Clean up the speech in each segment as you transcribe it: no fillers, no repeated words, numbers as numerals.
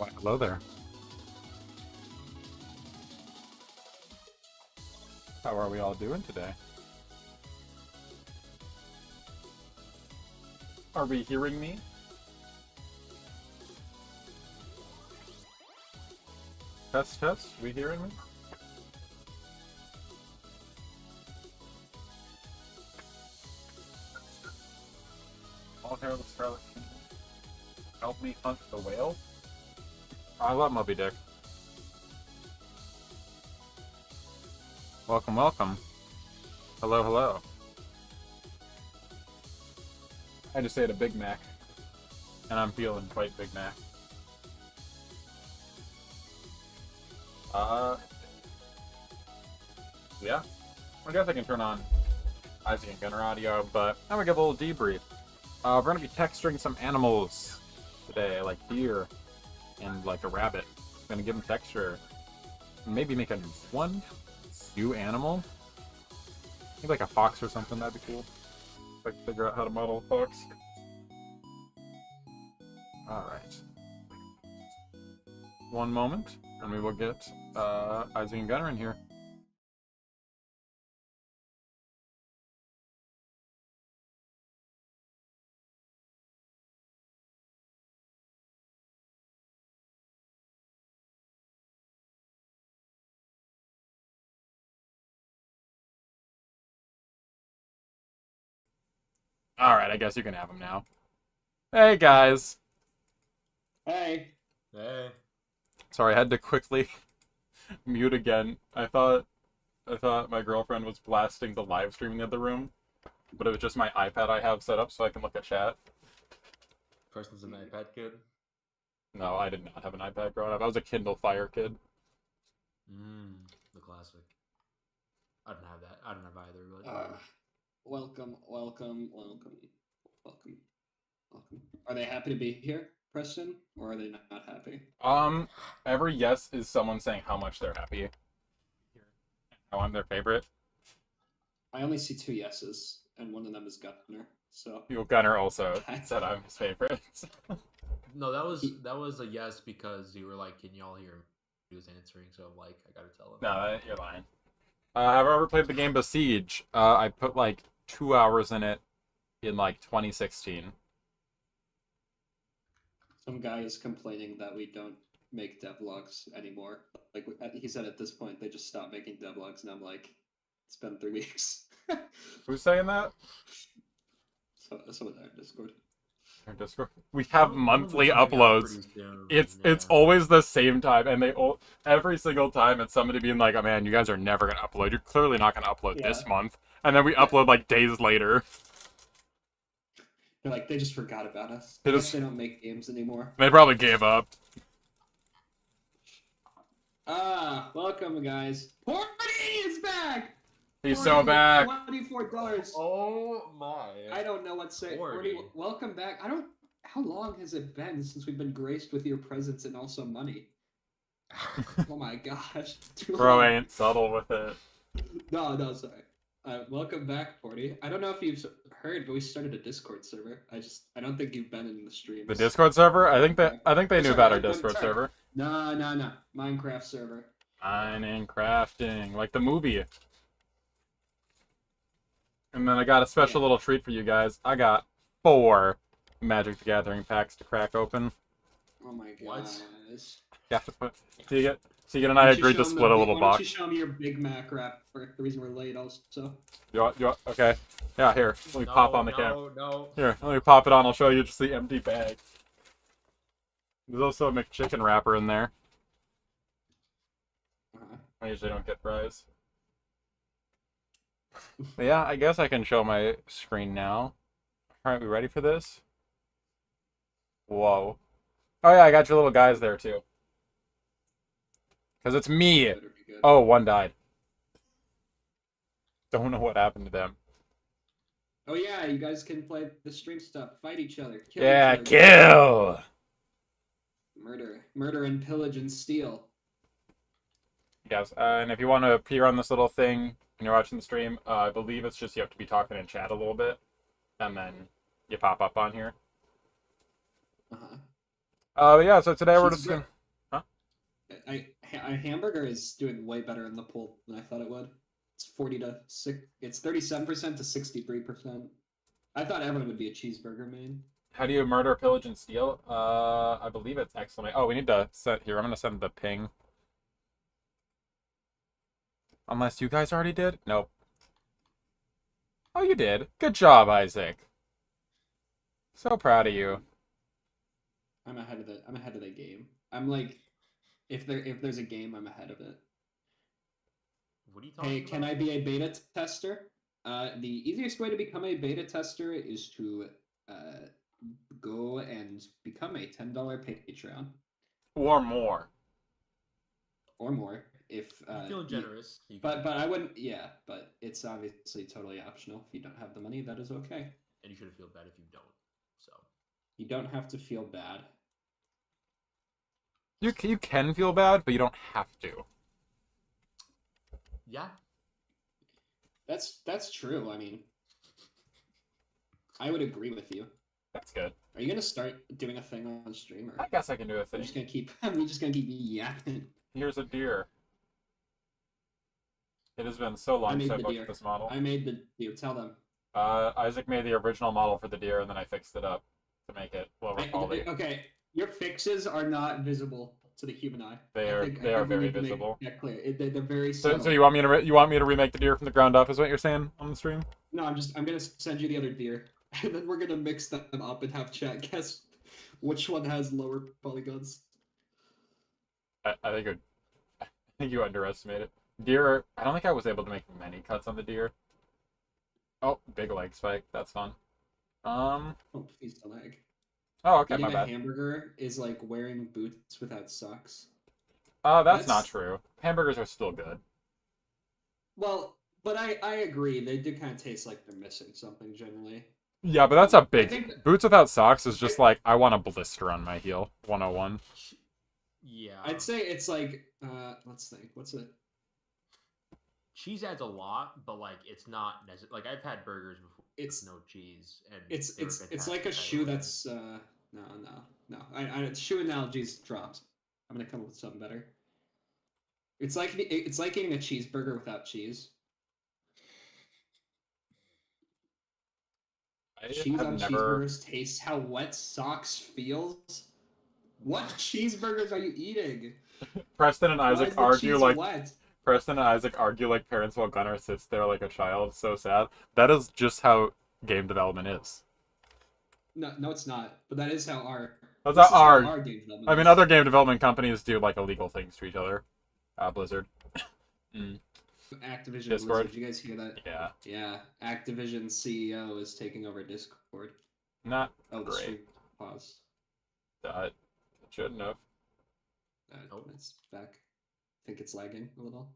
Why, hello there. How are we all doing today? Are we hearing me? Test, test. We hearing me? All hair of the Scarlet Kingdom. Help me hunt the whale? I love Moby Dick. Welcome, welcome. Hello, hello. I just ate a Big Mac. And I'm feeling quite Big Mac. Yeah. I guess I can turn on Isaac and Gunner audio, but I'm gonna give a little debrief. We're gonna be texturing some animals today, like deer and like a rabbit. I'm gonna give them texture. Maybe make a new animal. Maybe like a fox or something, that'd be cool. If I can figure out how to model a fox. Alright. One moment, and we will get Isaac and Gunner in here. Alright, I guess you can have him now. Hey, guys! Hey. Hey. Sorry, I had to quickly mute again. I thought my girlfriend was blasting the live stream in the other room, but it was just my iPad I have set up so I can look at chat. Person's an iPad kid? No, I did not have an iPad growing up. I was a Kindle Fire kid. The classic. I don't have that. I don't have either. But... Welcome. Are they happy to be here, Preston, or are they not happy? Every yes is someone saying how much they're happy. How I'm their favorite. I only see 2 yeses, and one of them is Gunner. So Gunner also said I'm his favorite. No, that was a yes because you were like, "Can y'all hear him?" He was answering, so I'm like, I gotta tell him. No, you're lying. Have I ever played the game Besiege? I put like 2 hours in it in like 2016. some guy is complaining that we don't make devlogs anymore. Like he said, at this point they just stopped making devlogs, and I'm like, it's been 3 weeks. Who's saying that? So in our Discord. Our Discord. We have monthly uploads. Soon, It's always the same time, and every single time it's somebody being like, "Oh man, you guys are never gonna upload. You're clearly not gonna upload this month," and then we upload like days later. They're like, they just forgot about us. They don't make games anymore. They probably gave up. Welcome guys. Porty is back. He's so back. $24. Oh my! I don't know what to say. Porty, welcome back. How long has it been since we've been graced with your presence and also money? Oh my gosh. Bro ain't subtle with it. No, sorry. Welcome back, Porty. I don't know if you've heard, but we started a Discord server. I don't think you've been in the streams. The Discord server? I think they knew about our Discord server. No. Minecraft server. Mining, crafting, like the movie. And then I got a special little treat for you guys. I got 4 Magic the Gathering packs to crack open. Oh my gosh. Yeah, Tegan and I agreed to split a little box. Why don't you show me your Big Mac wrap for the reason we're late also? You want, okay. Yeah, here. Let me pop on the camera. No. Here, let me pop it on. I'll show you just the empty bag. There's also a McChicken wrapper in there. I usually don't get fries. But yeah, I guess I can show my screen now. Alright, we ready for this? Whoa. Oh yeah, I got your little guys there too. Because it's me! Oh, one died. Don't know what happened to them. Oh yeah, you guys can play the stream stuff. Fight each other. Kill Yeah, each other. kill! Murder and pillage and steal. Yes, and if you want to appear on this little thing when you're watching the stream, I believe it's just you have to be talking in chat a little bit, and then you pop up on here. Yeah, so today we're just gonna... a hamburger is doing way better in the poll than I thought it would. It's 40 to 6. It's 37% to 63%. I thought everyone would be a cheeseburger main. How do you murder, pillage, and steal? I believe it's exclamation. Oh, we need to set here. I'm gonna send the ping. Unless you guys already did? Nope. Oh, you did. Good job, Isaac. So proud of you. I'm ahead of the game. I'm like, if there's a game, I'm ahead of it. What are you talking Hey, about? can I be a beta tester? The easiest way to become a beta tester is to go and become a $10 Patreon. Or more. Or more. If you feel generous. But I wouldn't. Yeah, but it's obviously totally optional. If you don't have the money, that is okay. And you shouldn't feel bad if you don't. So you don't have to feel bad. You can feel bad, but you don't have to. Yeah. That's true. I mean, I would agree with you. That's good. Are you gonna start doing a thing on stream? Or I guess I can do a thing. we're just gonna keep yapping. Here's a deer. It has been so long since I've looked at this model. I made the deer. Tell them. Isaac made the original model for the deer, and then I fixed it up to make it lower quality. Okay, your fixes are not visible to the human eye. They are very visible. Yeah, clear. They're very subtle. So you want me to remake the deer from the ground up? Is what you're saying on the stream? No, I'm gonna send you the other deer, and then we're gonna mix them up and have chat guess which one has lower polygons. I think you underestimate it. Deer. I don't think I was able to make many cuts on the deer. Oh, big leg spike. That's fun. Oh, please the leg. Oh, okay, Eating my bad. A hamburger is like wearing boots without socks. That's not true. Hamburgers are still good. Well, but I agree. They do kind of taste like they're missing something generally. Yeah, but that's a big... Boots without socks is just like, I want a blister on my heel. 101. Yeah. I'd say it's like, let's think. What's it? Cheese adds a lot, but like it's not necessary. Like I've had burgers before with no cheese, and it's like a shoe that's no. I shoe analogies dropped. I'm gonna come up with something better. It's like eating a cheeseburger without cheese. Cheese on cheeseburgers tastes how wet socks feels. What cheeseburgers are you eating? Preston and Isaac argue like wet? Preston and Isaac argue like parents while Gunnar sits there like a child. So sad. That is just how game development is. No, it's not. But that is how our game development. I mean, is. other game development companies do like illegal things to each other. Blizzard. Activision Discord. Blizzard. Did you guys hear that? Yeah. Yeah. Activision CEO is taking over Discord. Not the great. Stream pause. It shouldn't have. It's back. I think it's lagging a little.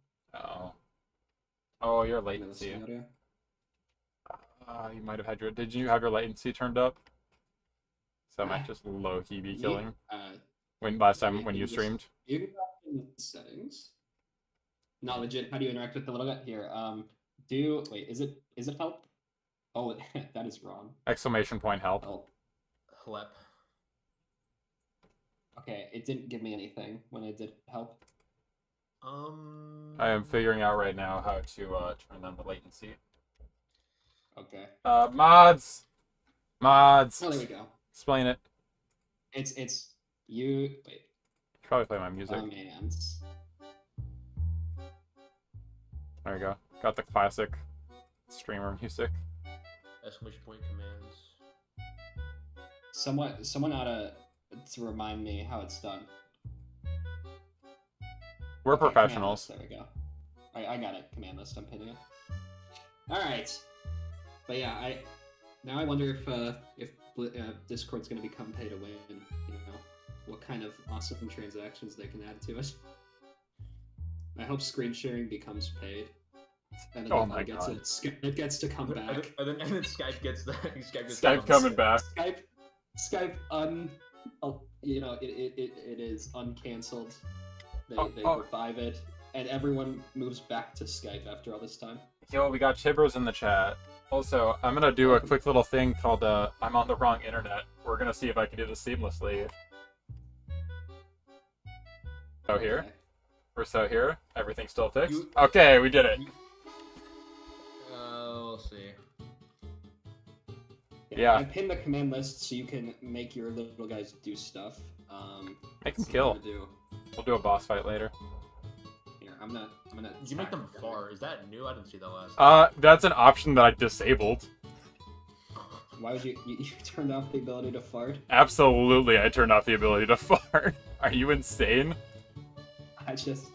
Oh, your latency. You might have had your. Did you have your latency turned up? So I might just low key be killing. When you streamed. You can go in the settings. Not legit. How do you interact with the little guy here? Wait. Is it help? Oh, that is wrong. Exclamation point help. Help. Okay, it didn't give me anything when I did help. I am figuring out right now how to turn on the latency. Okay. Mods. Oh, there we go. Explain it. It's you. Wait. Probably play my music. Commands. There we go. Got the classic streamer music. Exclamation point commands. Someone ought to remind me how it's done. We're professionals. There we go. I got it. Command list. I'm pinning it. All right. But yeah, now I wonder if Discord's going to become pay to win. You know, what kind of awesome transactions they can add to it. I hope screen sharing becomes paid. And then Skype gets to come back. And then Skype gets the Skype coming back. Skype it is uncancelled. They revive it, and everyone moves back to Skype after all this time. Yo, we got Tibbers in the chat. Also, I'm gonna do a quick little thing called I'm on the wrong internet. We're gonna see if I can do this seamlessly. So here. Okay. We're so here. Everything's still fixed. You- Okay, we did it. We'll see. Yeah. I pinned the command list so you can make your little guys do stuff. Make them so kill. I'm gonna do- We'll do a boss fight later. Here, I'm gonna. You make them attack far. Is that new? I didn't see that last. That's an option that I disabled. Why would you turned off the ability to fart? Absolutely, I turned off the ability to fart. Are you insane? I just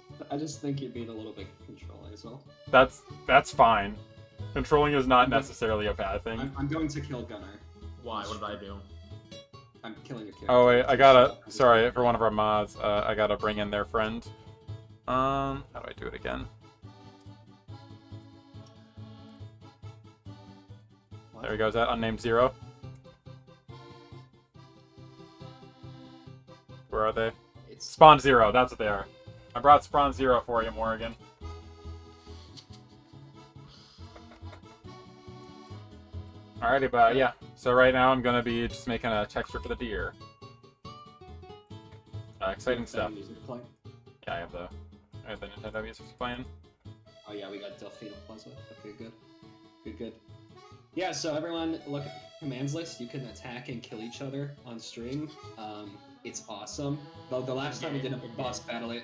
think you're being a little bit controlling as well. That's fine. Controlling is not necessarily a bad thing. I'm going to kill Gunnar. Why? What did I do? I'm killing your character. Oh wait, I gotta. Sorry for one of our mods. I gotta bring in their friend. How do I do it again? What? There he goes. That unnamed 0. Where are they? It's Spawn 0. That's what they are. I brought Spawn 0 for you, Morrigan. Alrighty, but yeah. So right now I'm gonna be just making a texture for the deer. Exciting stuff. Music playing. Yeah, I have the Nintendo music playing. Oh yeah, we got Delfino Plaza. Okay, good. Yeah, so everyone look at the commands list. You can attack and kill each other on stream. It's awesome. Though the last time we did a boss battle, it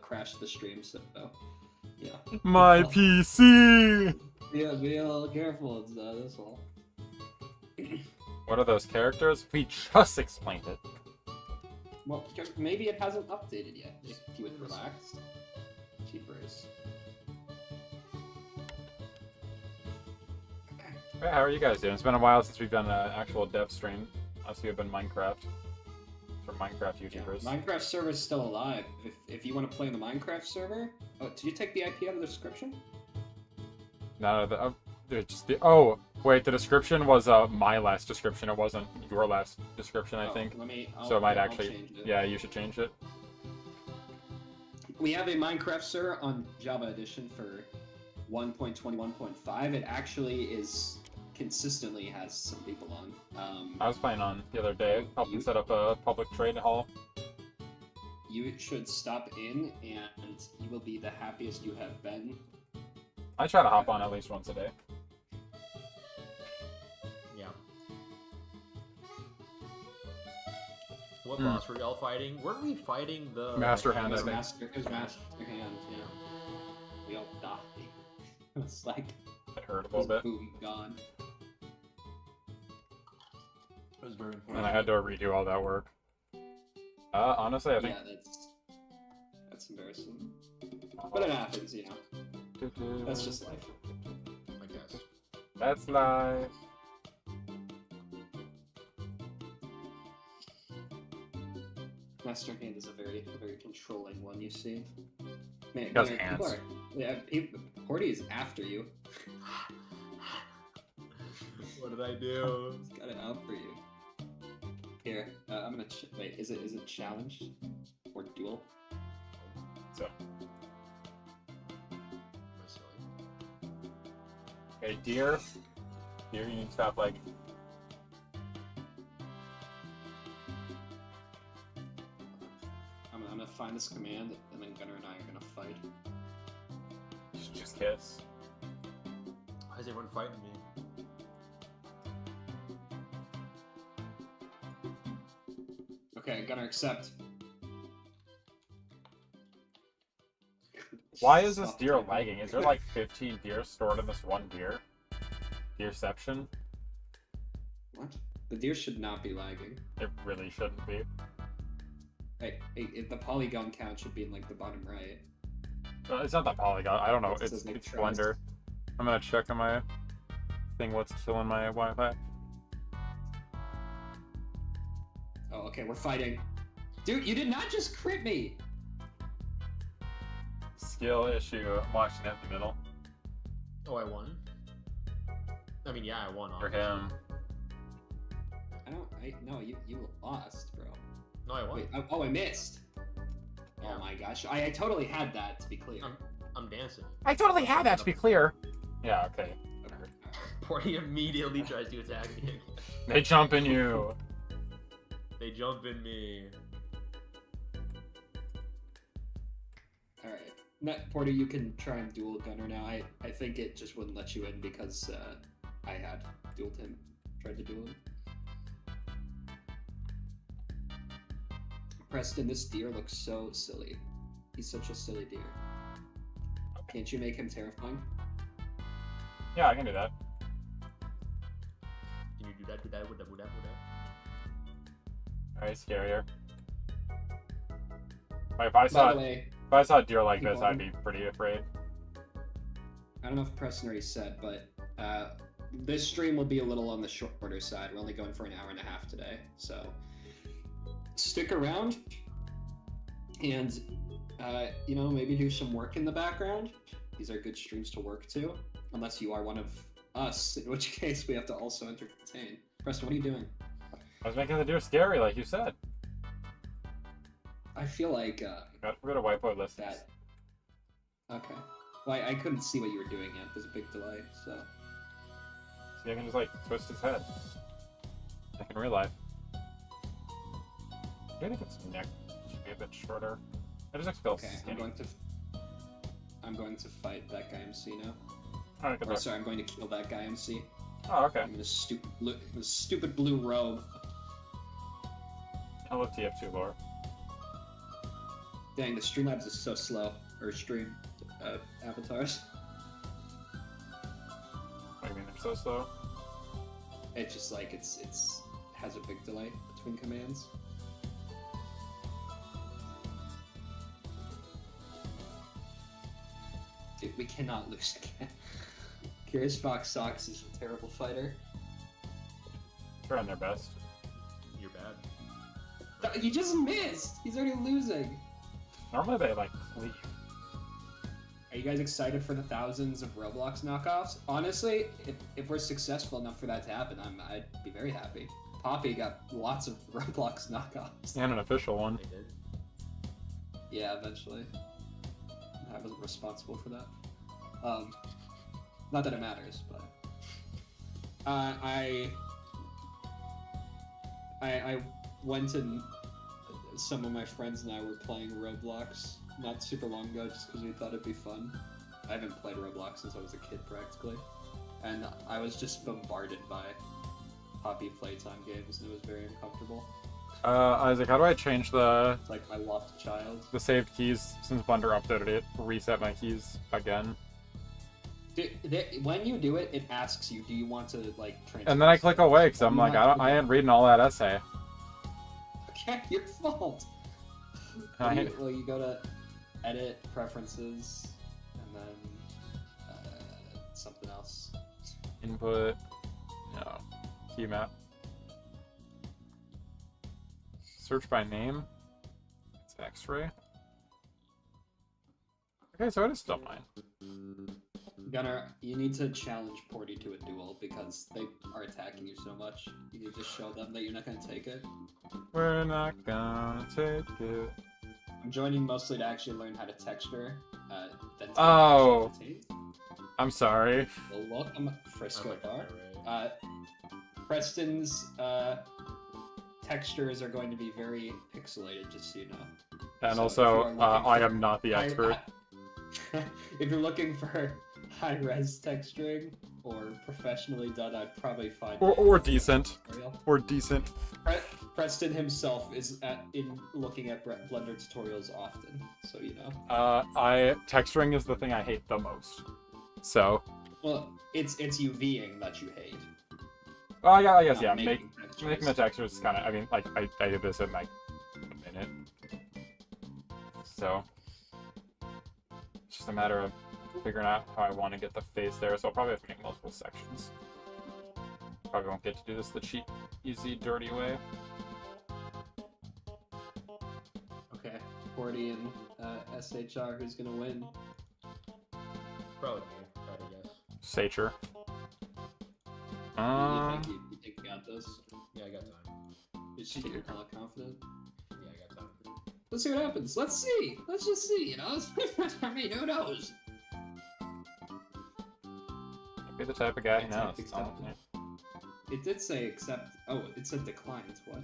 crashed the stream. So yeah. My PC. Yeah, be a little careful. It's this whole. What are those characters? We just explained it. Well, maybe it hasn't updated yet. If you would relax. Cheapers. Hey, how are you guys doing? It's been a while since we've done an actual dev stream. Unless we've been Minecraft. For Minecraft YouTubers. Yeah, Minecraft server is still alive. If you want to play in the Minecraft server, did you take the IP out of the description? No, oh, wait, the description was my last description. It wasn't your last description, I think. So it might actually. Yeah, you should change it. We have a Minecraft server on Java Edition for 1.21.5. It actually is consistently has some people on. I was playing on the other day, helping set up a public trade hall. You should stop in, and you will be the happiest you have been. I try to hop on at least once a day. Yeah. What boss were y'all fighting? Weren't we fighting the Master Hand, I think. Master Hand, yeah. We all died. It's like It hurt a little bit. boom gone. It was very important. And I had to redo all that work. Honestly, I think. Yeah, that's embarrassing. But it happens, you know. That's just life. I guess. That's life. Master Hand is a very controlling one, you see. Man, He does people hands. Horty is after you. What did I do? He's got it out for you. Here, I'm gonna wait. Is it challenged or duel? So. Okay, deer. Deer, you need to stop like. I'm gonna find this command, and then Gunnar and I are gonna fight. Just kiss. Why is everyone fighting me? Okay, Gunnar, accept. Why is this Stop deer typing. lagging? Is there like 15 deer stored in this one deer? Deerception? What? The deer should not be lagging. It really shouldn't be. Hey, the polygon count should be in like the bottom right. It's not that polygon. I don't know. It It's says, like, Blender. I'm gonna check on my thing what's killing my Wi-Fi. Oh, okay, we're fighting. Dude, you did not just crit me! Skill issue. I'm watching it in the middle. Oh, I won? I mean, yeah, I won. For obviously. him. No, you lost, bro. No, I won. Wait, I missed! Yeah. Oh my gosh, I totally had that, to be clear. I'm dancing. I totally had that, to be clear. Yeah, okay. Porty immediately tries to attack me. They jump in you. They jump in me. Alright. Porter, you can try and duel Gunner now. I think it just wouldn't let you in because I had dueled him. Tried to duel him. Preston, this deer looks so silly. He's such a silly deer. Can't you make him terrifying? Yeah, I can do that. Can you do that? Do that? Alright, scarier. Like, if By I the way, saw a deer like keep this, on. I'd be pretty afraid. I don't know if Preston already said, but this stream will be a little on the shorter side. We're only going for an hour and a half today, so stick around and maybe do some work in the background. These are good streams to work to, unless you are one of us, in which case we have to also entertain. Preston, what are you doing? I was making the deer scary, like you said. I feel like We're gonna whiteboard list that. Okay. Well, I couldn't see what you were doing yet. There's a big delay, so. See, I can just like twist his head. Like in real life. I think its neck should be a bit shorter. I just feel Okay, skinny. I'm going to fight that guy MC now. Alright, good Or luck. sorry, I'm going to kill that guy MC. Oh, okay. I'm in a stupid blue robe. I love TF2 lore. Dang, the Streamlabs is so slow. Or stream avatars. What do you mean they're so slow? It's just like it's has a big delay between commands. Dude, we cannot lose again. Curious Fox Sox is a terrible fighter. Trying their best. You're bad. He just missed! He's already losing! Normally they like cleave. Are you guys excited for the thousands of Roblox knockoffs? Honestly, if we're successful enough for that to happen, I'd be very happy. Poppy got lots of Roblox knockoffs. And an official one. They did. Yeah, eventually. I wasn't responsible for that. Not that it matters, but I went and some of my friends and I were playing Roblox not super long ago just because we thought it'd be fun. I haven't played Roblox since I was a kid practically, and I was just bombarded by Poppy playtime games and it was very uncomfortable. Isaac, how do I change the It's like my lost child. saved keys since Blender updated it? Reset my keys again. When you do it, it asks you, do you want to like transfer? And then I click settings? away because I'm Why like, not do I that? ain't reading all that essay. Okay, your fault. Well, you go to edit preferences and then something else. Input. No. Key map. Search by name. It's X-ray. Okay, so it is still mine. Gunnar, you need to challenge Porty to a duel because they are attacking you so much. You need to show them that you're not going to take it. We're not gonna take it. I'm joining mostly to actually learn how to texture. Then to Oh. actually entertain. I'm sorry. Well, welcome, Frisco I'm Bar. like, alright. Preston's textures are going to be very pixelated, just so you know. And So also, if you are looking I for am not the expert. If you're looking for high-res texturing or professionally done, I'd probably find Or decent. tutorial. Or decent. Preston himself is looking at Blender tutorials often, so you know. Texturing is the thing I hate the most. So, Well, it's UVing that you hate. well, I guess, not yeah, making textures. making the textures is kind of, I mean, like, I did this in, like, a minute. So, it's just a matter of figuring out how I want to get the face there, so I'll probably have to make multiple sections. Probably won't get to do this the cheap, easy, dirty way. Okay, Porty and SHR, who's gonna win? Probably me. Probably guess. Sacher. You think you got this? Yeah, I got time. Is she you're kind of confident? Yeah, I got time. Let's see what happens. Let's see. Let's just see. You know, I mean, who knows? Be the type of guy who knows. Accept, accepted. It did say accept. Oh, it said declined. What?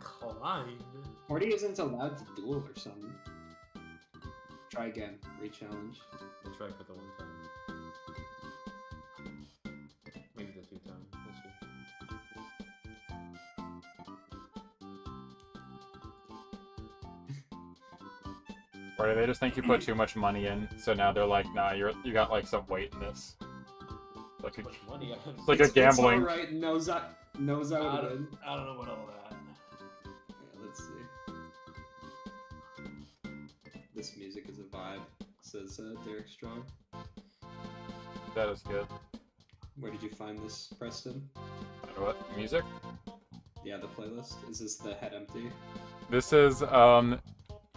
Call Blind. Morty isn't allowed to duel or something. Try again. Re-challenge. We'll try for the one time. Maybe the 2 time. We'll see. Or they just think you put too much money in, so now they're like, nah, you got like some weight in this. Like Much money. it's like a gambling. It's alright. Knows I would win. I don't know what all that. Yeah, let's see. This music is a vibe, says Derek Strong. That is good. Where did you find this, Preston? What music? Yeah, the playlist. Is this the Head Empty? This is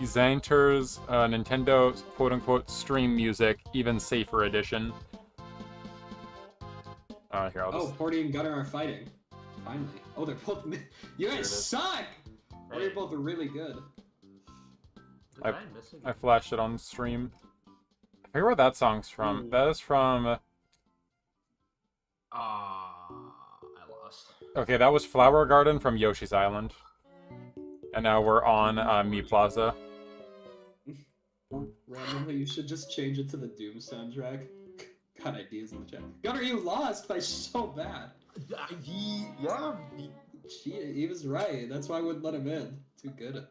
Xanter's Nintendo quote-unquote stream music, even safer edition. Here, I'll Oh, just... Porty and Gunner are fighting. Finally. Oh, they're both. You There it guys is. suck! Oh, you're both really good. Did I miss it? I flashed it on stream. I forget where that song's from. Ooh. That is from... I lost. Okay, that was Flower Garden from Yoshi's Island. And now we're on Mi Plaza. Randomly, you should just change it to the Doom soundtrack. Got ideas in the chat. Gunner, you lost by so bad. Yeah. He was right. That's why I wouldn't let him in. Too good.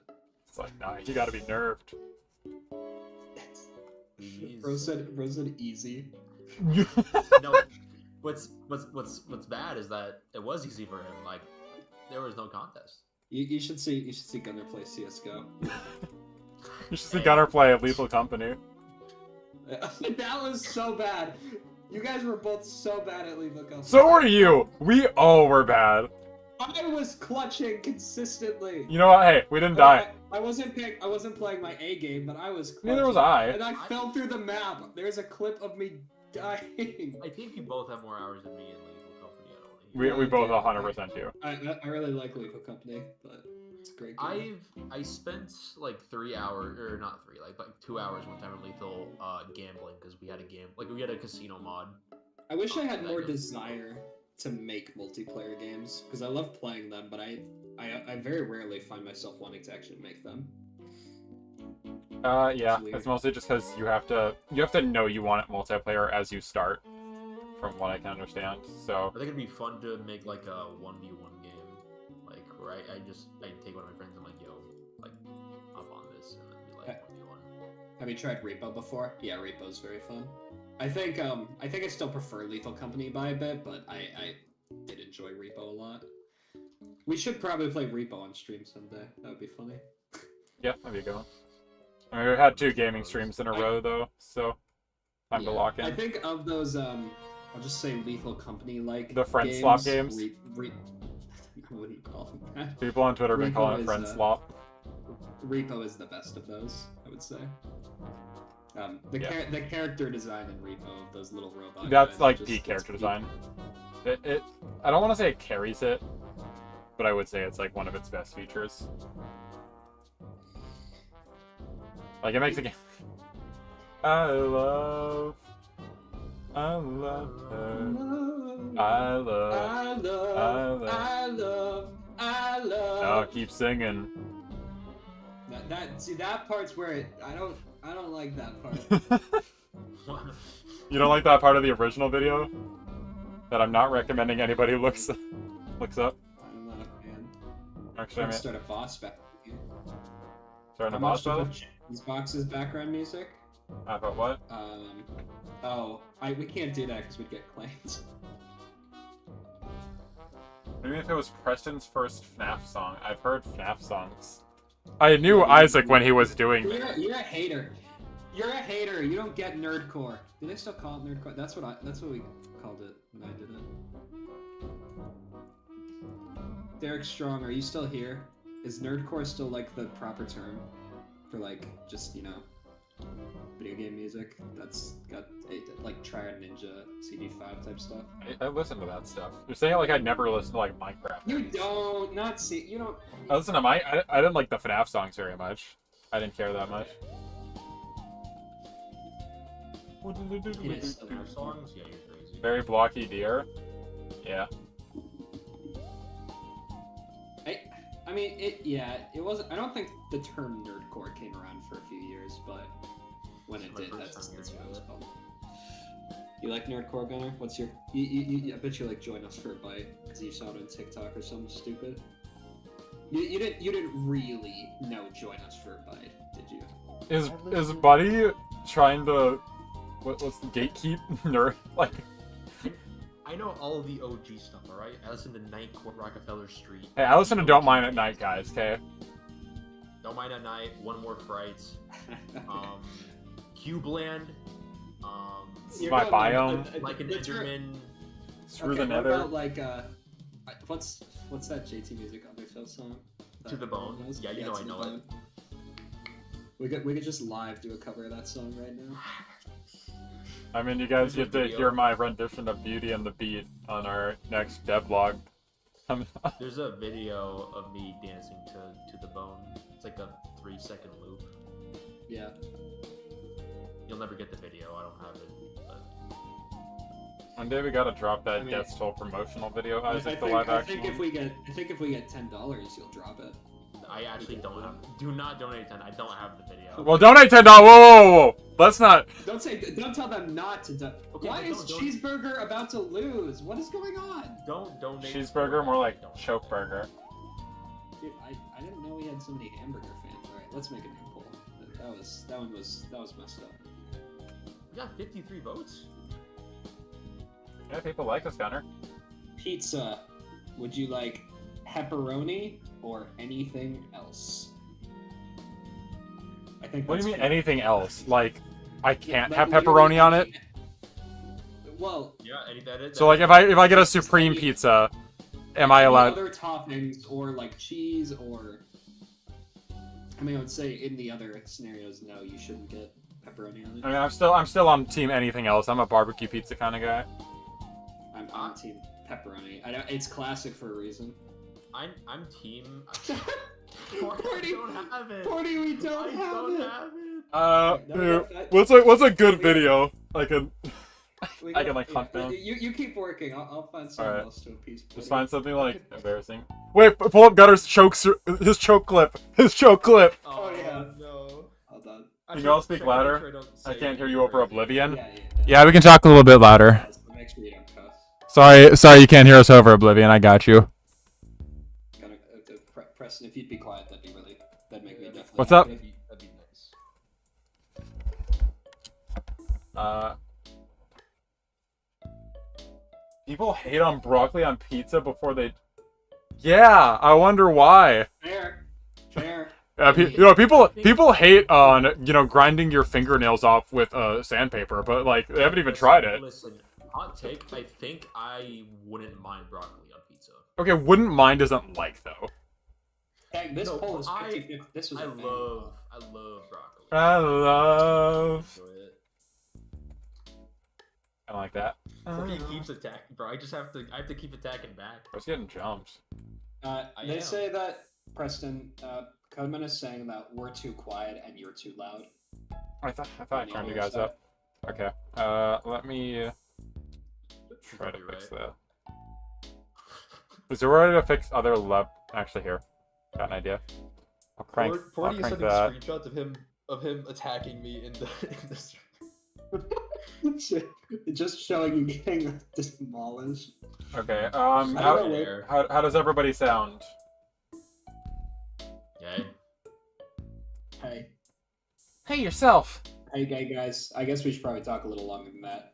It's like, nah, you gotta be nerfed. Bro said easy. No, what's bad is that it was easy for him. Like, there was no contest. You should see Gunner play CS:GO. You should see Gunner play at Lethal Company. That was so bad. You guys were both so bad at Lethal Company. So are you! We all were bad. I was clutching consistently. You know what? Hey, we didn't die. I wasn't playing my A game, but I was clutching. Neither was I. And I fell through the map. There's a clip of me dying. I think you both have more hours than me in Lethal Company. I don't know. We both 100% do. I really like Lethal Company, but it's a great game. I spent like 3 hours, or not 3, like 2 hours one time in Lethal gambling because we had a casino mod. I wish I had more desire to make multiplayer games because I love playing them, but I very rarely find myself wanting to actually make them. Yeah, It's weird. it's mostly just because you have to know you want it multiplayer as you start, from what I can understand. So I think it'd be fun to make like a 1v1 game, like where I take one of my friends and like, yo, like up on this and then be like 1v1. Have you tried Repo before? Yeah, Repo's very fun. I think I still prefer Lethal Company by a bit, but I did enjoy Repo a lot. We should probably play Repo on stream someday. That would be funny. yeah, that'd be a good one. I mean, we had 2 gaming streams in a row though, so time to lock in. I think of those I'll just say Lethal Company like The friend swap games? I wouldn't call them that. People on Twitter have been Repo calling it is, friend swap. Repo is the best of those, I would say. The character design in Repo of those little robot That's guys like just- peak it's character peak. design. It I don't want to say it carries it, but I would say it's like one of its best features. Like it makes a game. I love her. I love. Oh, keep singing. That part's where I don't like that part. You don't like that part of the original video? That I'm not recommending anybody looks up. I'm not a fan. Actually, I I'm mean, start a boss back. starting a How much boss to battle? put these boxes background music? But what? We can't do that because we'd get claims. Maybe if it was Preston's first FNAF song. I've heard FNAF songs. I knew Isaac when he was doing it. You're a hater. You're a hater. You don't get nerdcore. Do they still call it nerdcore? That's what we called it when I did it. Derek Strong, are you still here? Is nerdcore still like the proper term for like just video game music that's got like Triad Ninja CD5 type stuff? I listen to that stuff. You're saying like I never listened to like Minecraft. You don't you don't. I listen to I didn't like the FNAF songs very much. I didn't care that much. It is Their songs? Yeah, you're crazy. Very blocky deer. Yeah. I mean, it wasn't. I don't think the term nerdcore came around for a few years, but when it did, that's what it was called. You like nerdcore, Gunner? What's your? I bet you like join us for a bite because you saw it on TikTok or something stupid. You didn't really know join us for a bite, did you? Is Buddy trying to what's the gatekeep nerd like? I know all of the OG stuff, alright? I listen to Night Court, Rockefeller Street. Hey, I listen to Don't Mind at Night, guys. Okay. Don't Mind at Night, One More Frights, Cubeland, This is my biome. like an Enderman. Screw okay, the what nether. about like what's that JT Music Undertow song? To the Bone. Yeah, you know I know it. We could just live do a cover of that song right now. I mean, you guys get to hear my rendition of Beauty and the Beat on our next devlog. There's a video of me dancing to the Bone. It's like a 3-second loop. Yeah. You'll never get the video. I don't have it. But... One day we gotta drop that Death's Toll promotional video. Isaac, the live action. I think if we get $10, you'll drop it. I actually don't have. Do not donate 10. I don't have the video. Well, donate $10. Whoa! Let's not. Don't tell them not to. Okay, Why is Cheeseburger about to lose? What is going on? Don't donate. Cheeseburger, more like choke burger. Dude, I didn't know we had so many hamburger fans. All right, let's make a new poll. That was messed up. We got 53 votes. Yeah, people like us, Gunner. Pizza. Would you like pepperoni or anything else? I think. What do you mean fair. anything else? Like, I can't Like, have literally pepperoni on it. Well. Yeah, that is. So like, if I get a supreme pizza, am I allowed? Other toppings or like cheese or. I mean, I would say in the other scenarios, no, you shouldn't get pepperoni on it. I mean, I'm still on team anything else. I'm a barbecue pizza kind of guy. I'm on team pepperoni. It's classic for a reason. I'm team. Porty, don't have it. Porty, we don't have it. What's a good video? I can like hunt down. You keep working. I'll find something else to appease. Just find something like embarrassing. Wait, pull up Gutter's his choke clip. His choke clip. Oh yeah. No. Hold on. Can you all speak louder? I can't hear you over Oblivion. Yeah, we can talk a little bit louder. make sure you don't cuss. Sorry, you can't hear us over Oblivion. I got you. Preston, if you'd be quiet, that'd make me definitely. What's up? That'd be nice. People hate on broccoli on pizza before they. Yeah, I wonder why. Fair. People hate on grinding your fingernails off with sandpaper, but like they haven't even tried it. Listen, hot take. I think I wouldn't mind broccoli on pizza. Okay, wouldn't mind isn't like though. Dang, this poll is 50-50. This was I love broccoli. I like that. He keeps attacking, bro. I have to keep attacking back. I was getting jumps. They say that Preston, Codeman is saying that we're too quiet and you're too loud. I thought I turned you guys up. Okay. Let me try to fix that. Is there a way to fix other Actually, here. Got an idea. I'll crank that. Screenshots of him attacking me in the stream. Just showing you getting demolished. Okay. How does everybody sound? Okay. Hey. Hey yourself. Hey guys. I guess we should probably talk a little longer than that.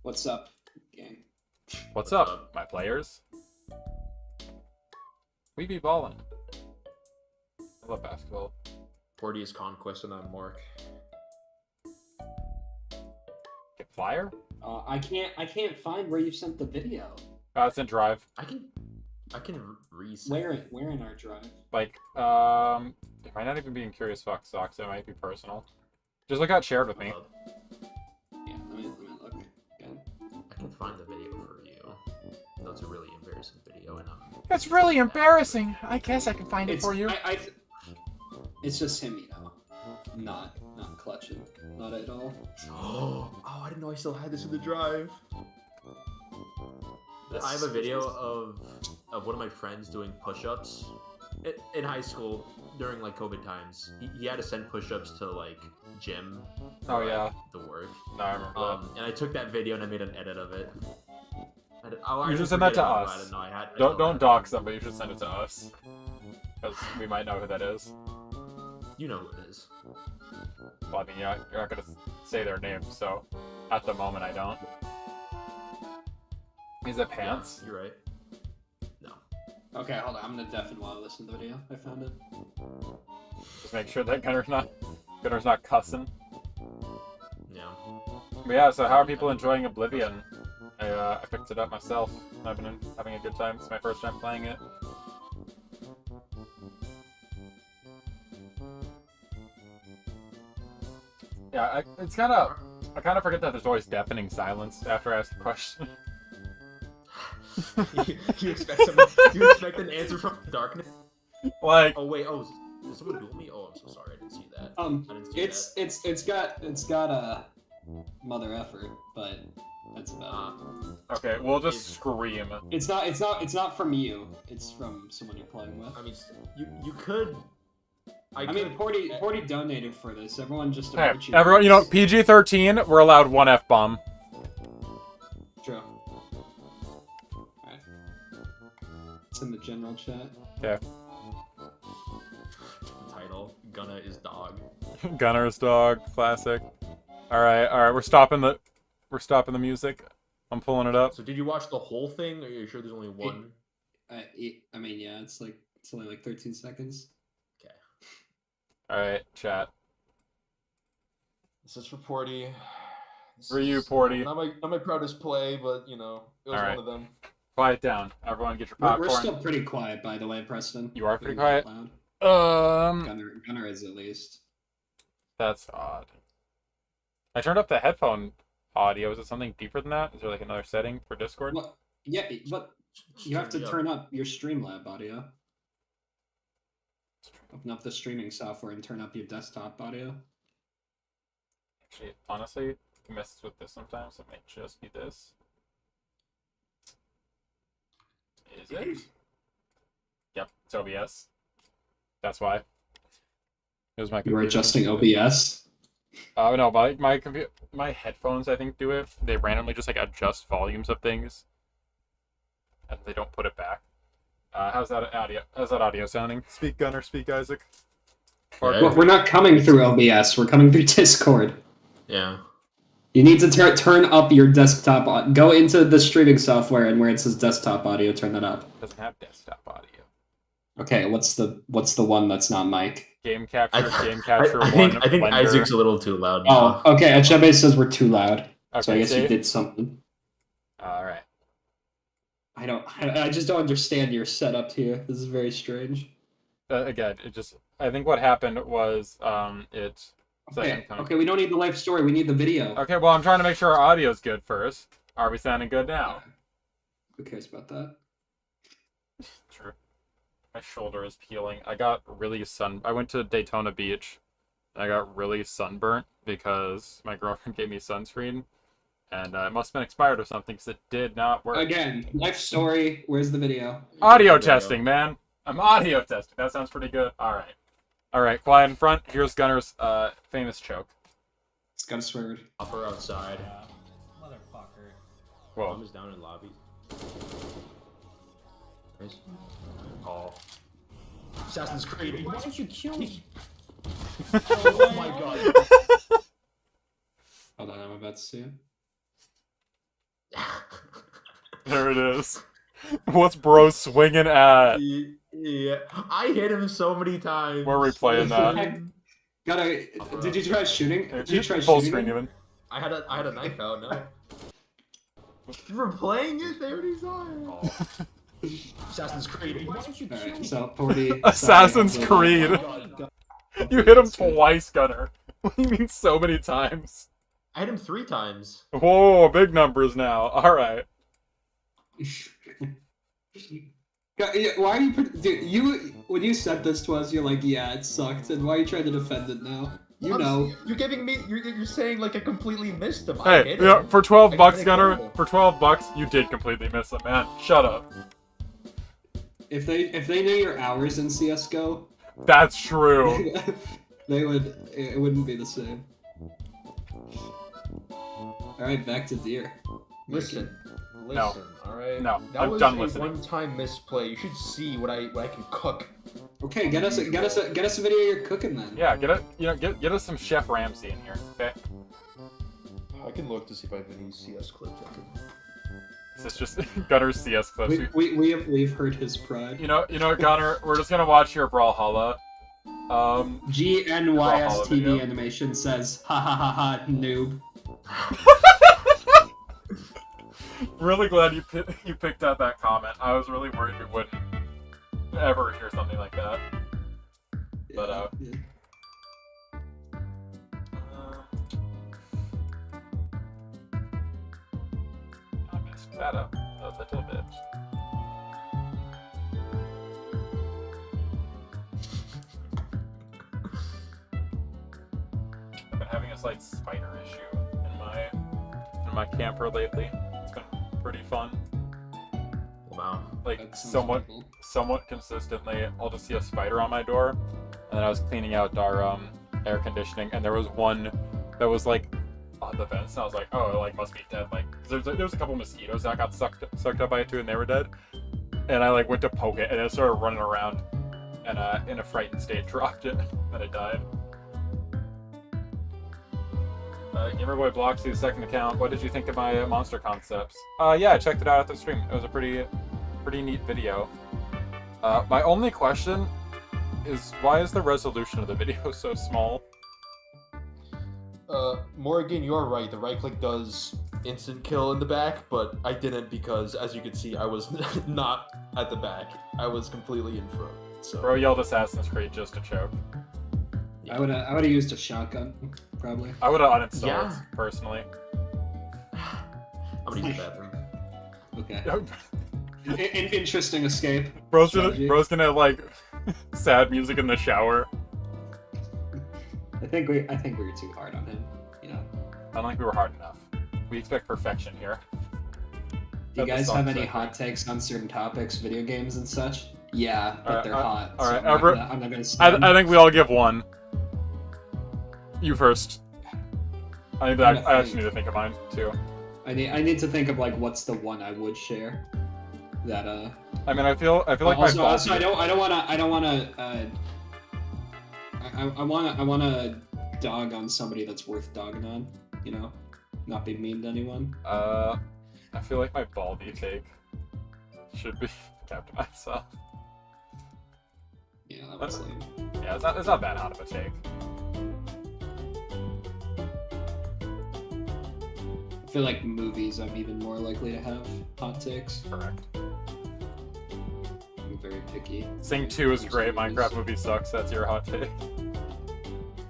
What's up, gang? What's up, my players? We be ballin'. I love basketball. 40's Conquest and I'm Mark. Get flyer? I can't find where you sent the video. It's in Drive. I can reset. Where in our Drive? Like, it might not even be in Curious Fawx Socks. It might be personal. Just look out shared with me. Yeah, let me look again. I can find the video for you. That's a really embarrassing video, and That's really embarrassing. I guess I can find it for you. It's just him, not clutching, not at all. Oh, I didn't know I still had this in the drive. I have a video of one of my friends doing push-ups in high school during like COVID times, he had to send push-ups to like gym. Oh, for, yeah. like, the work. No, I remember that. And I took that video and I made an edit of it. You should send that to us. Don't dox them, but you should send it to us. Because we might know who that is. You know who it is. Well, I mean, you're not gonna say their name, so at the moment I don't. Is it Pants? Yeah, you're right. No. Okay, hold on. I'm gonna deafen while I listen to the video. I found it. Just make sure that Gunner's not cussing. Yeah. But yeah, so how are people enjoying Oblivion? I picked it up myself. I've been having a good time. It's my first time playing it. Yeah, I kind of forget that there's always deafening silence after I ask a question. you expect an answer from darkness? Like, Oh wait, did someone duel me? Oh, I'm so sorry, I didn't see that. I didn't see It's got a mother effort, but that's about it. okay, we'll just scream. It's not from you. It's from someone you're playing with. I mean, you could. I mean, Porty donated for this. Everyone just Hey, emoji everyone, you know, PG-13, we're allowed one F-bomb. True. Alright. It's in the general chat. Okay. Title: Gunna is dog. Gunner's dog, classic. Alright, we're stopping the music. I'm pulling it up. So did you watch the whole thing? Or are you sure there's only one? I mean, yeah, it's only like 13 seconds. Okay. Alright, chat. This is for Porty. For you, Porty. Not my proudest play, but you know, it was Alright. one of them. Quiet down. Everyone get your We're popcorn. still pretty quiet, by the way, Preston. You are pretty Not quiet? loud. Gunner is at least. That's odd. I turned up the headphone audio. Is it something deeper than that? Is there like another setting for Discord? Well, yeah, but you have to turn up your Streamlab audio. Open up the streaming software and turn up your desktop audio. Actually, honestly, it messes with this sometimes. It might just be this. Is it? Yep, it's OBS. That's why. It was my You computer. were adjusting OBS. No, my headphones I think do it. They randomly just like adjust volumes of things, and they don't put it back. How's that audio sounding? Speak Gunner, speak Isaac. Well, we're not coming through OBS. We're coming through Discord. Yeah. You need to turn up your desktop. Go into the streaming software and where it says desktop audio, turn that up. It doesn't have desktop audio. Okay, what's the one that's not mic? Game capture, I think Blender. Isaac's a little too loud now. Oh, okay. Achebe says we're too loud. Okay, So I guess see? you did something. All right. I just don't understand your setup here. This is very strange. Again, I think what happened was Okay, we don't need the life story. We need the video. Okay, well, I'm trying to make sure our audio's good first. Are we sounding good now? Who cares about that? True. My shoulder is peeling. I went to Daytona Beach. And I got really sunburnt because my girlfriend gave me sunscreen. And it must have been expired or something because it did not work. Again, life story. Where's the video? Audio testing, man. I'm audio testing. That sounds pretty good. Alright, quiet in front. Here's Gunner's famous choke. It's got a swear word. Upper outside. Motherfucker. Whoa. Bomb is down in lobby. Nice. Oh. Assassin's Creed. Why did you kill me? Oh my god. Hold on, I'm about to see it. There it is. What's bro swinging at? Yeah, I hit him so many times. We're replaying that. Did you try shooting? Did you try full shooting screen him? even? I had a knife out. No. You were playing it. They already saw it. Oh. Assassin's Creed. Why did you kill Alright, me? so 40. Assassin's sorry, Creed. Oh my God. You hit him twice, Gunner. What do you mean so many times? I hit him 3 times. Whoa, big numbers now. Alright. Why are you, dude? When you said this to us, you're like, yeah, it sucked, and why are you trying to defend it now? You know. You're giving me. You're saying like I completely missed him. I Hey, hit you know, him. for 12 I bucks, hit Gunner, him. for 12 bucks, you did completely miss it, man. Shut up. if they knew your hours in CS:GO, That's true. it wouldn't be the same. All right, back to deer. Listen, No. all right. No, that I'm was done a listening. one-time misplay. You should see what I can cook. Okay, get us a video of your cooking then. Yeah, get us some Chef Ramsay in here, okay? I can look to see if I have any CS clips. This is just Gunner's CS clips. We've heard his pride. You know, Gunner, we're just gonna watch your Brawlhalla. GNYS TV video. animation says, ha ha ha ha, noob. Really glad you picked out that comment. I was really worried you wouldn't ever hear something like that. But Yeah. I messed that up a little bit. I've been having a slight spider issue in my camper lately. It's been pretty fun. Wow. Like That sounds somewhat awful. somewhat consistently, I'll just see a spider on my door, and then I was cleaning out our air conditioning, and there was one that was like on the vents, and I was like, oh, it like must be dead. Like, 'cause there was a couple mosquitoes that got sucked up by it too, and they were dead. And I like went to poke it, and it started running around, and in a frightened state, dropped it, and it died. Gamerboy Bloxy, the second account. What did you think of my monster concepts? Yeah, I checked it out at the stream. It was a pretty neat video. My only question is, why is the resolution of the video so small? Morgan, you are right. The right click does instant kill in the back, but I didn't because, as you can see, I was not at the back. I was completely in front. So. Bro yelled Assassin's Creed just to choke. I would have used a shotgun, probably. I would have uninstalled Yeah. it, personally. I'm gonna use the bathroom. Okay. An interesting escape. bro's strategy. gonna like sad music in the shower. I think we were too hard on him. You know. I don't think we were hard enough. We expect perfection here. Do you At the guys song have any section. hot takes on certain topics, video games and such? Yeah, but Alright, they're hot. alright, so I'm not gonna stand. I think we all give one. You first. I actually need to think of mine too. I need to think of like what's the one I would share. That I mean, I feel like my also, boss. I don't wanna dog on somebody that's worth dogging on. You know, not be mean to anyone. I feel like my Baldy take should be kept to myself. Yeah, that was lame. Yeah, it's not that out of a take. I feel like movies I'm even more likely to have hot takes. Correct. I'm very picky. Sing 2 is great. Movies. Minecraft movie sucks. That's your hot take.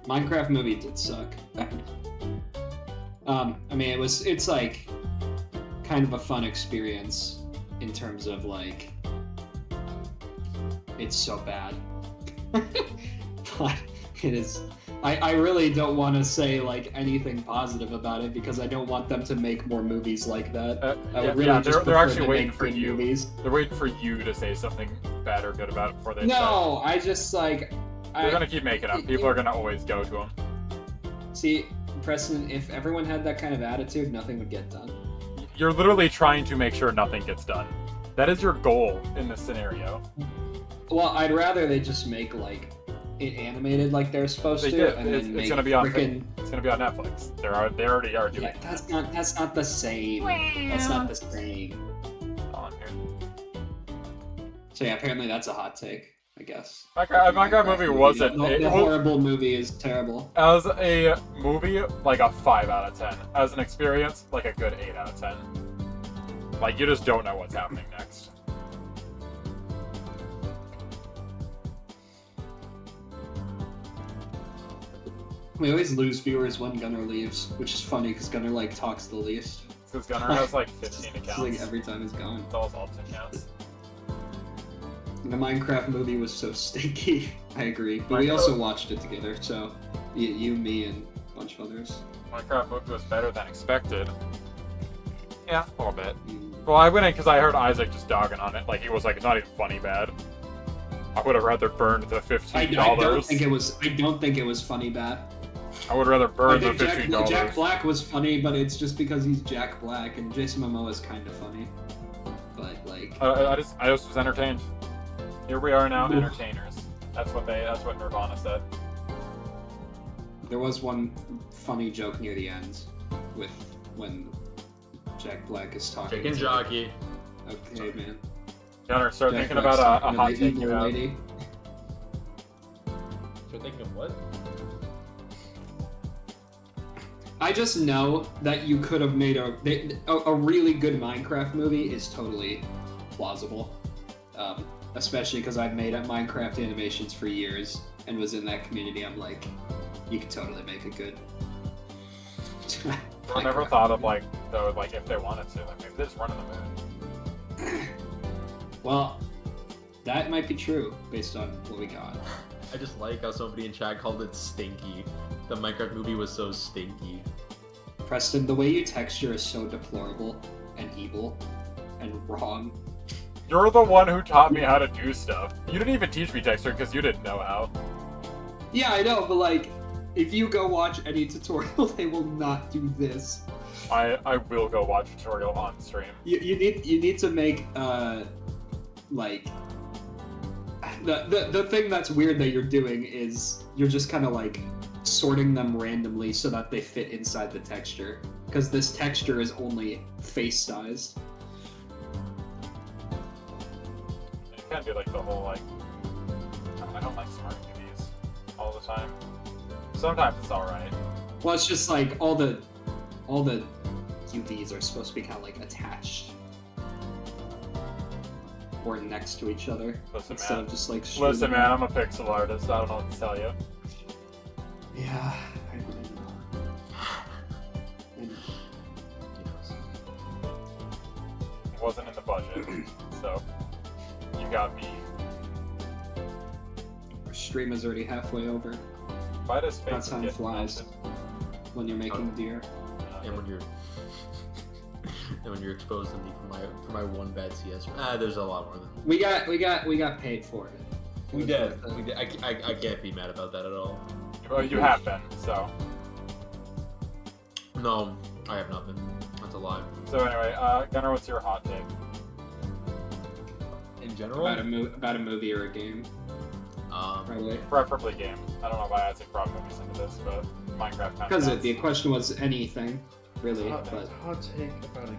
Minecraft movie did suck. I mean, it's like kind of a fun experience in terms of like it's so bad. But it is. I really don't want to say like anything positive about it because I don't want them to make more movies like that. I would really just they're prefer actually to waiting make for good you. movies. They're waiting for you to say something bad or good about it before they No, I just like. They're gonna keep making them. People are gonna always go to them. See, Preston, if everyone had that kind of attitude, nothing would get done. You're literally trying to make sure nothing gets done. That is your goal in this scenario. Well, I'd rather they just make like it animated like they're supposed They to, did. and It's then make gonna be on. frickin' It's gonna be on Netflix. They already are doing Yeah, that's not the same. That's not the same. on here. So yeah, apparently that's a hot take, I guess. Minecraft movie wasn't. The horrible movie is terrible. As a movie, like a 5 out of 10. As an experience, like a good 8 out of 10. Like you just don't know what's happening next. We always lose viewers when Gunner leaves, which is funny because Gunner like talks the least. Because Gunner has like 15 It's accounts. like every time he's gone. It's all his alt accounts. The Minecraft movie was so stinky. I agree, but we also watched it together. So you, me, and a bunch of others. Minecraft movie was better than expected. Yeah, a little bit. Well, I went in because I heard Isaac just dogging on it. Like, he was like, it's not even funny bad. I would have rather burned the $15. I don't think it was. I don't think it was funny bad. I would rather I burn the think $15. Jack Black was funny, but it's just because he's Jack Black, and Jason Momoa is kind of funny. But like, I just was entertained. Here we are now, entertainers. That's what Nirvana said. there was one funny joke near the end with when Jack Black is talking. Chicken to- jockey. Okay, man. Gunnar, start Jack thinking Black's about talking a to hot the take evil you have. lady. So thinking of what? I just know that you could have made a really good Minecraft movie is totally plausible, especially because I've made Minecraft animations for years and was in that community. I'm like, you could totally make a good. I never Minecraft thought of movie. like though, like if they wanted to, like maybe they just run in the moon. Well, that might be true based on what we got. I just like how somebody in chat called it stinky. The Minecraft movie was so stinky. Preston, the way you texture is so deplorable and evil and wrong. You're the one who taught me how to do stuff. You didn't even teach me texture because you didn't know how. Yeah, I know, but like, if you go watch any tutorial, they will not do this. I will go watch a tutorial on stream. You need to make like the thing that's weird that you're doing is you're just kind of like sorting them randomly so that they fit inside the texture, because this texture is only face sized. You can't do like the whole like. I don't like smart UVs all the time. Sometimes it's all right. Well, it's just like all the UVs are supposed to be kind of like attached or next to each other Listen, instead man. of just like Listen, shooting man, them. I'm a pixel artist. I don't know what to tell you. Yeah, I know. I know. It wasn't in the budget, so you got me. Our stream is already halfway over. Fight his face. That's how and it get flies melted. when you're making deer. And when you're exposed to me for my one bad CS. There's a lot more than We got paid for it. It We was did. worth it. We did. I can't be mad about that at all. Well, you have been, so. No, I have not been. That's a lie. So anyway, Gunnar, what's your hot take? In general, About a movie or a game, probably. Preferably game. I don't know why Isaac brought movies into this, but Minecraft kind Because of the question was anything, really. hot But take about a game.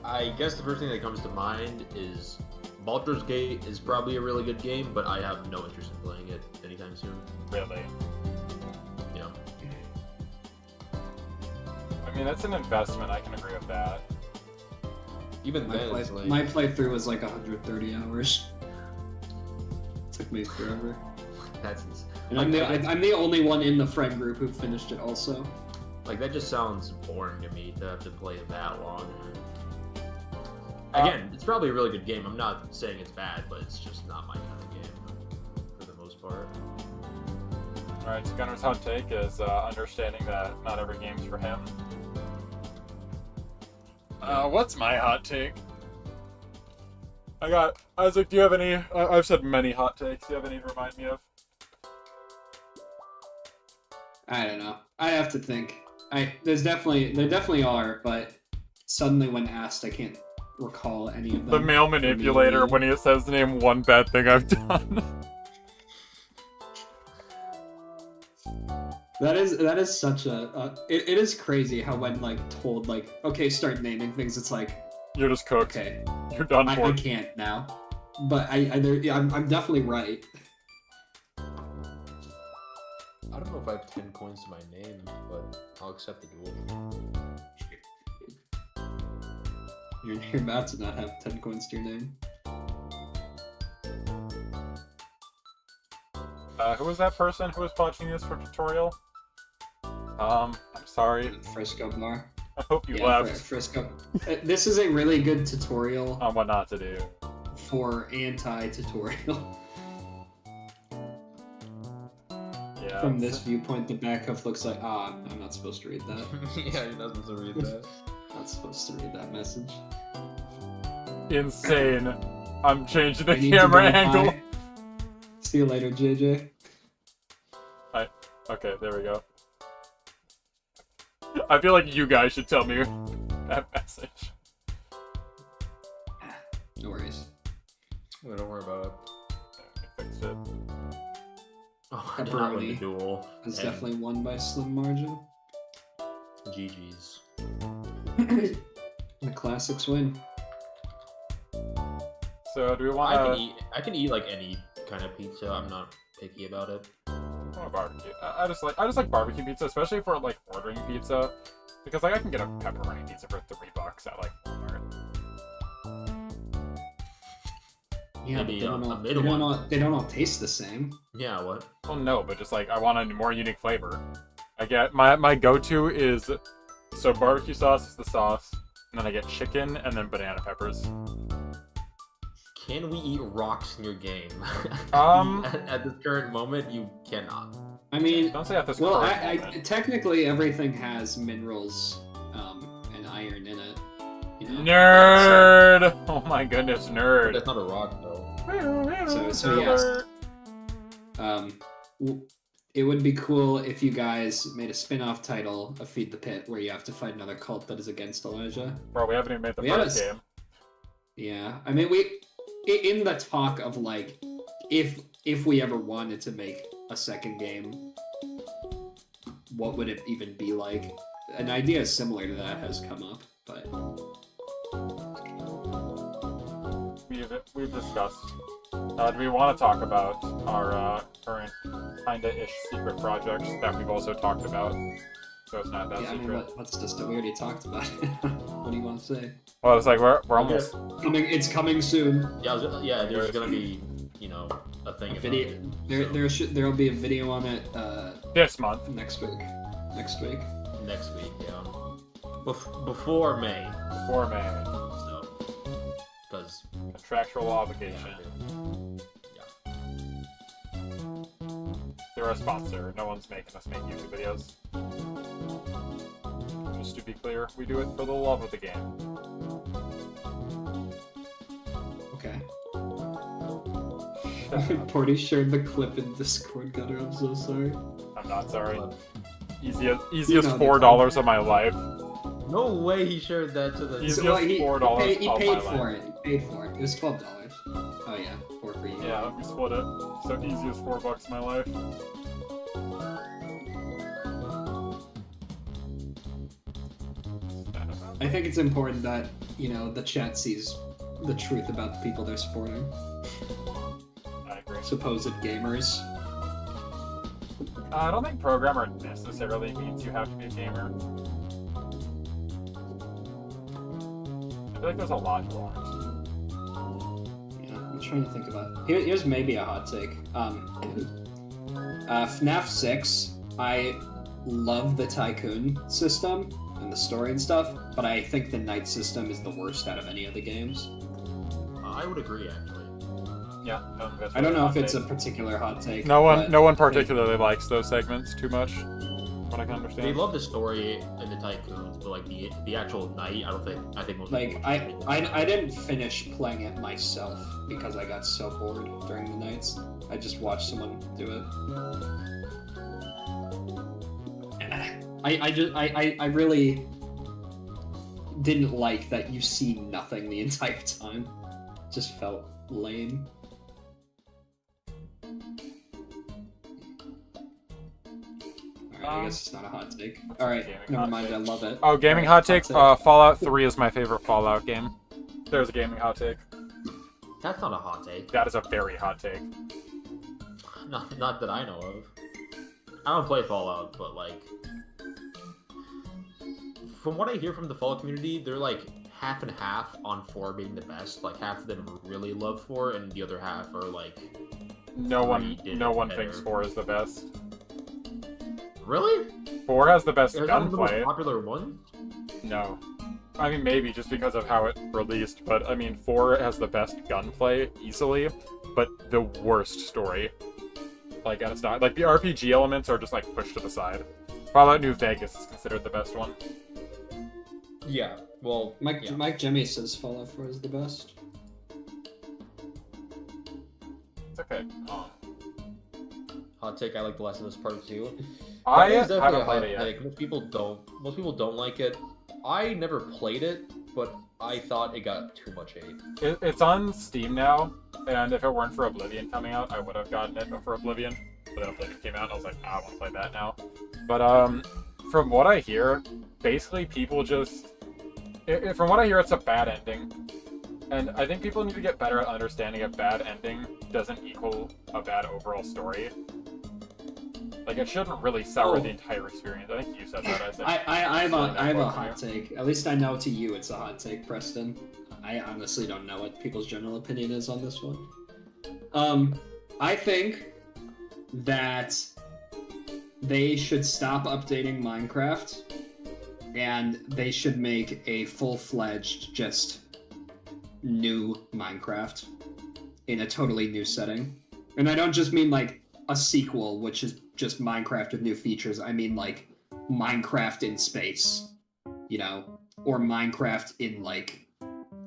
I guess the first thing that comes to mind is Baldur's Gate is probably a really good game, but I have no interest in playing it anytime soon. really. Yeah. I mean, that's an investment. I can agree with that. Even then, it's like my playthrough was like 130 hours. Took me forever. That's And I'm the only one in the friend group who finished it also. like that just sounds boring to me to have to play it that long. Again, it's probably a really good game. I'm not saying it's bad, but it's just not my kind of game for the most part. Alright, so Gunnar's hot take is understanding that not every game's for him. What's my hot take? I got Isaac. Do you have any? I've said many hot takes. Do you have any to remind me of? I don't know. I have to think. There definitely are, but suddenly when asked, I can't recall any of them. The male manipulator when he says name one bad thing I've done. That is such a it is crazy how when like told like okay start naming things, it's like You're just cooked. okay You're done I for. can't now, but I'm definitely right. I don't know if I have 10 coins to my name, but I'll accept the duel. You're about to not have 10 coins to your name. Who was that person who was watching this for tutorial? I'm sorry. Frisco Bar. I hope you Yeah, left Frisco. This is a really good tutorial on what not to do. for anti-tutorial. Yeah. From this viewpoint, the back half looks like, I'm not supposed to read that. Yeah, you're not supposed to read that. Not supposed to read that message. Insane. I'm changing I the need to camera go angle. high. See you later, JJ. Okay, there we go. I feel like you guys should tell me that message. No worries. Well, don't worry about it. I fixed it. Oh, I did not win the Pepperoni duel. It's and definitely won by slim margin. GG's. The classics win. So do we I want can eat like any kind of pizza. I'm not picky about it. barbecue? I just like barbecue pizza, especially for like ordering pizza, because like I can get a pepperoni pizza for $3 at like Walmart. Yeah, Maybe but a they middle don't one. all they don't all taste the same. Yeah, what? Well, no, but just like I want a more unique flavor. I get my go-to is so barbecue sauce is the sauce, and then I get chicken and then banana peppers. Can we eat rocks in your game? At this current moment, you cannot. I mean, Don't say at this well, current I moment. technically everything has minerals and iron in it. You know? Nerd! Oh my goodness, nerd. That's not a rock, though. So yes. It would be cool if you guys made a spin-off title of Feed the Pit where you have to fight another cult that is against Elijah. Bro, we haven't even made the We had first a- game. Yeah, I mean, in the talk of like, if we ever wanted to make a second game, what would it even be like? An idea similar to that has come up, but We've discussed. Do we want to talk about our current kinda-ish secret projects that we've also talked about? So it's not that yeah, I mean, secret. what's just we already talked about it. What do you want to say? Well, it's like we're almost. It's coming soon. Yeah, there's gonna be, a thing about Video. it. There'll be a video on it This month. next week. Next week. Next week, yeah. Before May, Before May. so because Contractual obligation. They're a sponsor. No one's making us make YouTube videos. Just to be clear, we do it for the love of the game. Okay. Shut up. Porty shared the clip in Discord, Gunner. I'm so sorry. I'm not sorry. Well, Easiest You know the $4 of my life. no way he shared that to the. He's So, just he $4 paid, he off paid my for life. it. He paid for it. It was $12. Oh yeah, 4 for you. Yeah, we split it. So easiest $4 of my life. I think it's important that the chat sees the truth about the people they're supporting. I agree. Supposed gamers. I don't think programmer necessarily means you have to be a gamer. I feel like there's a lot you aren't. Yeah, I'm trying to think about. Here's maybe a hot take. FNAF 6. I love the tycoon system and the story and stuff, but I think the night system is the worst out of any of the games. I would agree, actually. Yeah, that's I don't know really if it's a hot particular hot take. take. No but one particularly likes those segments too much. What I can understand. They love the story and the tycoons, but like the actual night, I think most Like people I didn't finish playing it myself because I got so bored during the nights. I just watched someone do it. I really didn't like that you see nothing the entire time. Just felt lame. Alright, I guess it's not a hot take. Alright, gaming never hot mind, take. I love it. Oh, gaming Alright, hot take. Fallout 3 is my favorite Fallout game. There's a gaming hot take. That's not a hot take. That is a very hot take. Not that I know of. I don't play Fallout, but like, from what I hear from the Fallout community, they're like half and half on 4 being the best. Like half of them really love 4, and the other half are like, No one better. thinks 4 is the best. really? 4 has the best Is that one of the most gunplay. popular one? No. I mean, maybe just because of how it released, but I mean, 4 has the best gunplay easily, but the worst story. Like, and it's not like the RPG elements are just like pushed to the side. Fallout New Vegas is considered the best one. Yeah. Well, Mike Jemmy says Fallout 4 is the best. It's okay. hot take. I like The Last of Us Part 2. I That is definitely haven't a played hot it yet. take. Most people don't like it. I never played it, but I thought it got too much hate. It's on Steam now, and if it weren't for Oblivion coming out, I would have gotten it for Oblivion. But then Oblivion came out, and I was like, I want to play that now. But from what I hear, basically people just... from what I hear, it's a bad ending. And I think people need to get better at understanding a bad ending doesn't equal a bad overall story. Like, it shouldn't really sour the entire experience. I think you said that. I have a hot take. At least I know to you it's a hot take, Preston. I honestly don't know what people's general opinion is on this one. I think that they should stop updating Minecraft, and they should make a full-fledged, just new Minecraft in a totally new setting. And I don't just mean like a sequel, which is just Minecraft with new features. I mean like Minecraft in space, you know, or Minecraft in like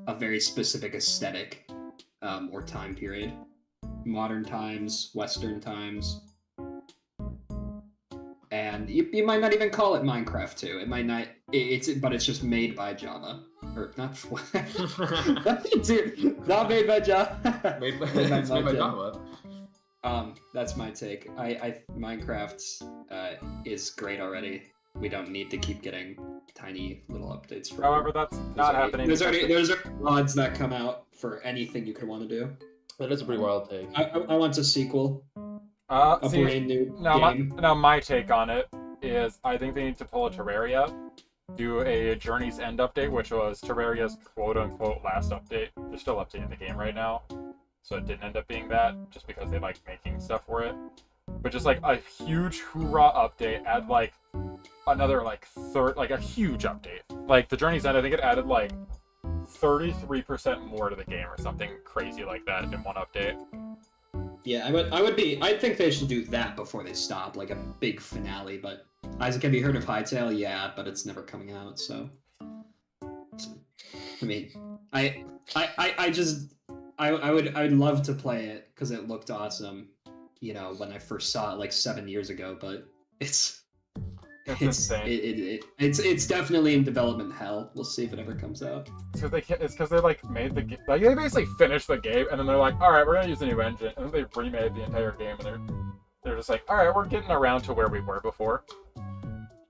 a very specific aesthetic or time period. Modern times, Western times. And you might not even call it Minecraft 2. It might not. But it's just made by Java, or not. Dude, not made by Java. Made by Java. That's my take. Minecraft is great already. We don't need to keep getting tiny little updates for. However, that's not happening. There's already mods that come out for anything you could want to do. That is a pretty wild take. I want a sequel. See, brand new game. game. My take on it is I think they need to pull a Terraria, do a Journey's End update, which was Terraria's quote-unquote last update. They're still updating the game right now, so it didn't end up being that, just because they like making stuff for it. But just like a huge hoorah update, add like another like a huge update. Like the Journey's End, I think it added like 33% more to the game or something crazy like that in one update. Yeah, I think they should do that before they stop, like a big finale. But Isaac, have you heard of Hytale? Yeah, but it's never coming out. So, I mean, I would love to play it because it looked awesome, you know, when I first saw it like 7 years ago. But it's insane. It's definitely in development hell. We'll see if it ever comes out. It's because they like made the game. Like they basically finished the game, and then they're like, "All right, we're gonna use a new engine," and then they remade the entire game, and they're just like, "All right, we're getting around to where we were before."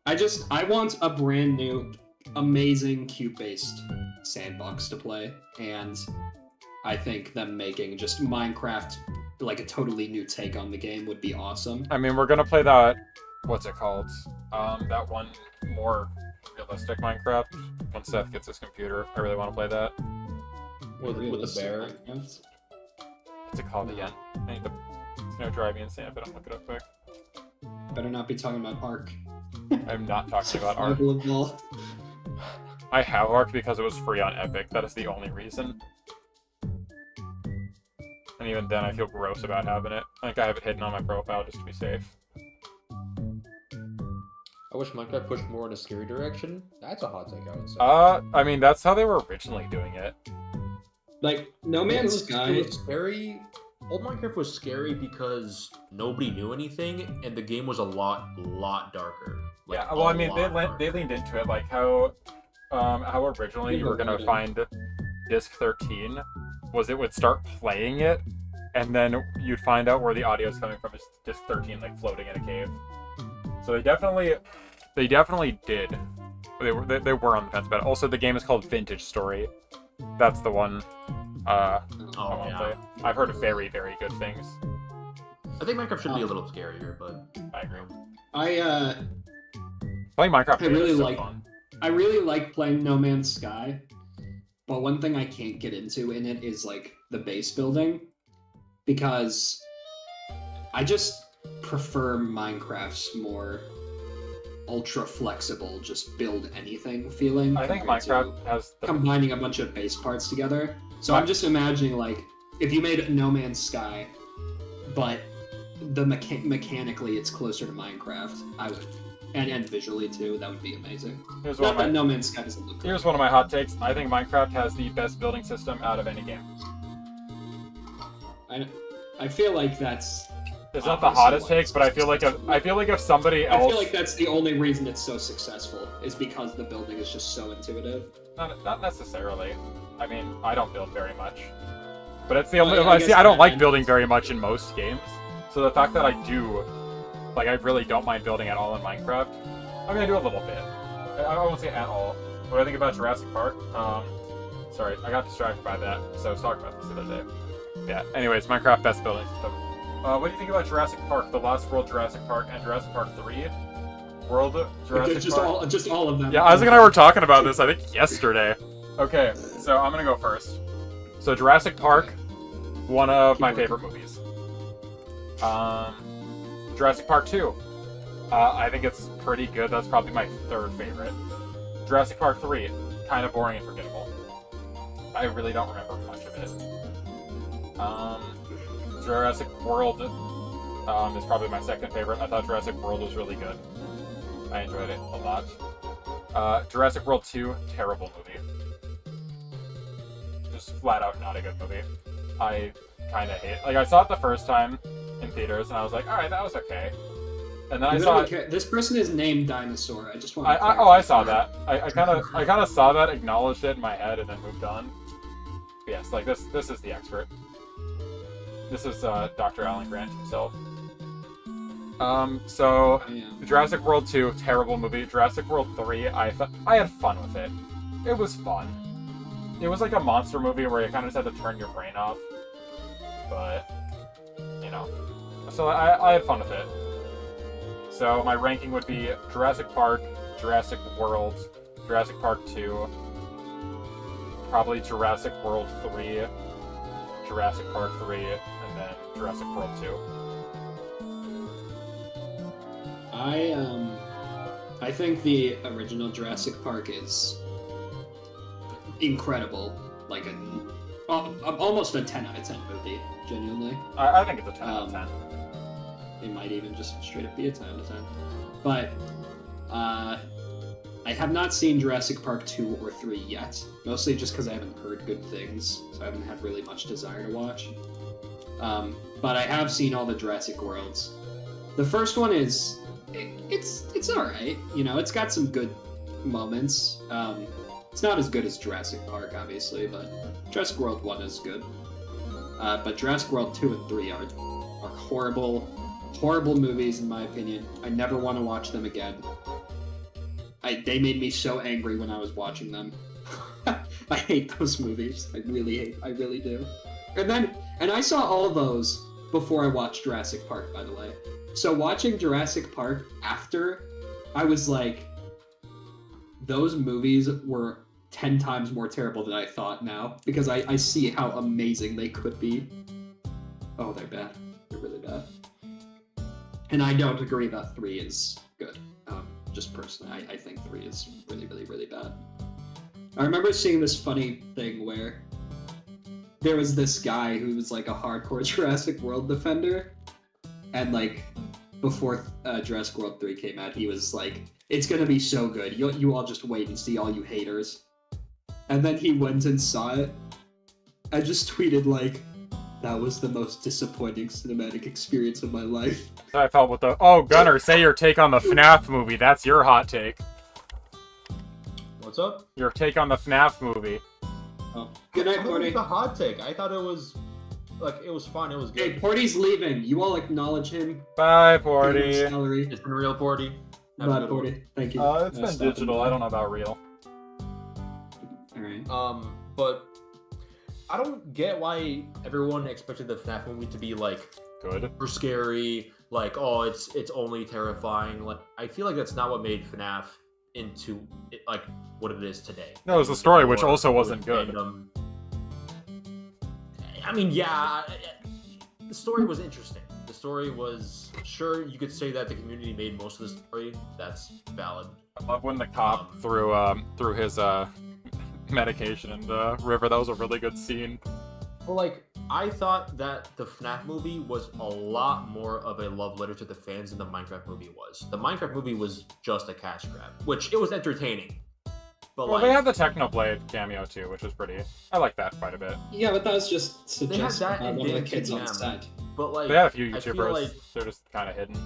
I want a brand new, amazing cube-based sandbox to play, and I think them making just Minecraft like a totally new take on the game would be awesome. I mean, we're gonna play that. What's it called? That one more realistic Minecraft. When Seth gets his computer, I really want to play that. With the bear. What's it called again? It's gonna drive me insane, but I'll look it up quick. Better not be talking about Ark. I'm not talking about Ark. Survivable. I have Ark because it was free on Epic. That is the only reason. And even then, I feel gross about having it. I think I have it hidden on my profile just to be safe. I wish Minecraft pushed more in a scary direction. That's a hot take, I would say. I mean, that's how they were originally doing it. Like, No Man's Sky. It was scary. Old Minecraft was scary because nobody knew anything, and the game was a lot darker. Like, Yeah, well, I mean, they leaned into it, like how originally you were gonna find Disc 13 was it would start playing it, and then you'd find out where the audio is coming from. Is Disc 13 like floating in a cave? So they definitely did. They were on the fence about it. Also, the game is called Vintage Story. That's the one. I want to play. I've heard very, very good things. I think Minecraft should be a little scarier, but I agree. Playing Minecraft really is so like. fun. I really like playing No Man's Sky, but one thing I can't get into in it is like the base building, because I just prefer Minecraft's more ultra flexible, just build anything feeling. I think Minecraft has combining a bunch of base parts together. So I'm just imagining like if you made No Man's Sky, but mechanically it's closer to Minecraft, I would, and visually too, that would be amazing. Here's Not one that of my No Man's Sky doesn't look good. here's one of my hot takes. I think Minecraft has the best building system out of any game. I feel like that's. It's not the obviously hottest why take, it's but I feel like if somebody I else, feel like that's the only reason it's so successful, is because the building is just so intuitive. not necessarily. I mean, I don't build very much, but it's the only. Well, I see, guess I don't like Batman- building very much in most games, so the fact that I do, like, I really don't mind building at all in Minecraft. I mean, I do a little bit. I won't say at all. What do I think about Jurassic Park? Sorry, I got distracted by that, so I was talking about this the other day. Yeah. Anyways, Minecraft best building system. What do you think about Jurassic Park, The Lost World Jurassic Park, and Jurassic Park 3? World Jurassic Park. Just all of them. Yeah, Isaac and I were talking about this, I think, yesterday. Okay, so I'm gonna go first. So Jurassic Park, one of my favorite movies. Jurassic Park 2. I think it's pretty good. That's probably my third favorite. Jurassic Park 3, kind of boring and forgettable. I really don't remember much of it. Jurassic World is probably my second favorite. I thought Jurassic World was really good. I enjoyed it a lot. Jurassic World 2, terrible movie. Just flat out not a good movie. I kind of hate. Like, I saw it the first time in theaters, and I was like, all right, that was okay. And then I saw it. This person is named Dinosaur. I just want. I saw that. I kind of saw that, acknowledged it in my head, and then moved on. But yes, like this is the expert. This is Dr. Alan Grant himself. So Jurassic World 2, terrible movie. Jurassic World 3, I had fun with it. It was fun. It was like a monster movie where you kind of just had to turn your brain off. But, you know. So I had fun with it. So my ranking would be Jurassic Park, Jurassic World, Jurassic Park 2, probably Jurassic World 3, Jurassic Park 3, and then Jurassic World 2. I think the original Jurassic Park is incredible. Like almost a 10 out of 10 movie, genuinely. I think it's a 10 out of 10. It might even just straight up be a 10 out of 10. But I have not seen Jurassic Park 2 or 3 yet. Mostly just because I haven't heard good things, so I haven't had really much desire to watch. But I have seen all the Jurassic Worlds. The first one is... It's alright. You know, it's got some good moments. It's not as good as Jurassic Park, obviously, but Jurassic World 1 is good. But Jurassic World 2 and 3 are horrible movies, in my opinion. I never want to watch them again. They made me so angry when I was watching them. I hate those movies. I really do. And I saw all of those before I watched Jurassic Park, by the way. So watching Jurassic Park after, I was like, those movies were 10 times more terrible than I thought now, because I see how amazing they could be. Oh, they're bad. They're really bad. And I don't agree that 3 is good. Just personally, I think 3 is really, really, really bad. I remember seeing this funny thing where there was this guy who was like a hardcore Jurassic World defender, and like before Jurassic World 3 came out, he was like, "It's gonna be so good. You all just wait and see, all you haters." And then he went and saw it. I just tweeted like, "That was the most disappointing cinematic experience of my life." I felt with the Gunnar, say your take on the FNAF movie. That's your hot take. What's up? Your take on the FNAF movie. Oh, good night, I thought it was Porty. the hot take. I thought it was fun. It was Hey, good. Porty's leaving. You all acknowledge him. Bye, Give him Porty. his salary. It's been real, Porty. Have a Bye, good Porty. Thank you. It's been Stop digital. him. I don't know about real. All right. But I don't get why everyone expected the FNAF movie to be like Good. super scary. Like, oh, it's only terrifying. Like, I feel like that's not what made FNAF into like what it is today. No, it was the story, which Or also wasn't good. fandom. I mean, yeah, the story was interesting. The story was, sure, you could say that the community made most of the story. That's valid. I love when the cop threw his medication in the river. That was a really good scene. But like, I thought that the FNAF movie was a lot more of a love letter to the fans than the Minecraft movie was. The Minecraft movie was just a cash grab, which it was entertaining. But Well, like, they had the Technoblade cameo too, which was pretty. I like that quite a bit. Yeah, but that was just They had that and one of the Dan kids on Jam. set. but like, They had a few I feel YouTubers. like They're just kind of hidden.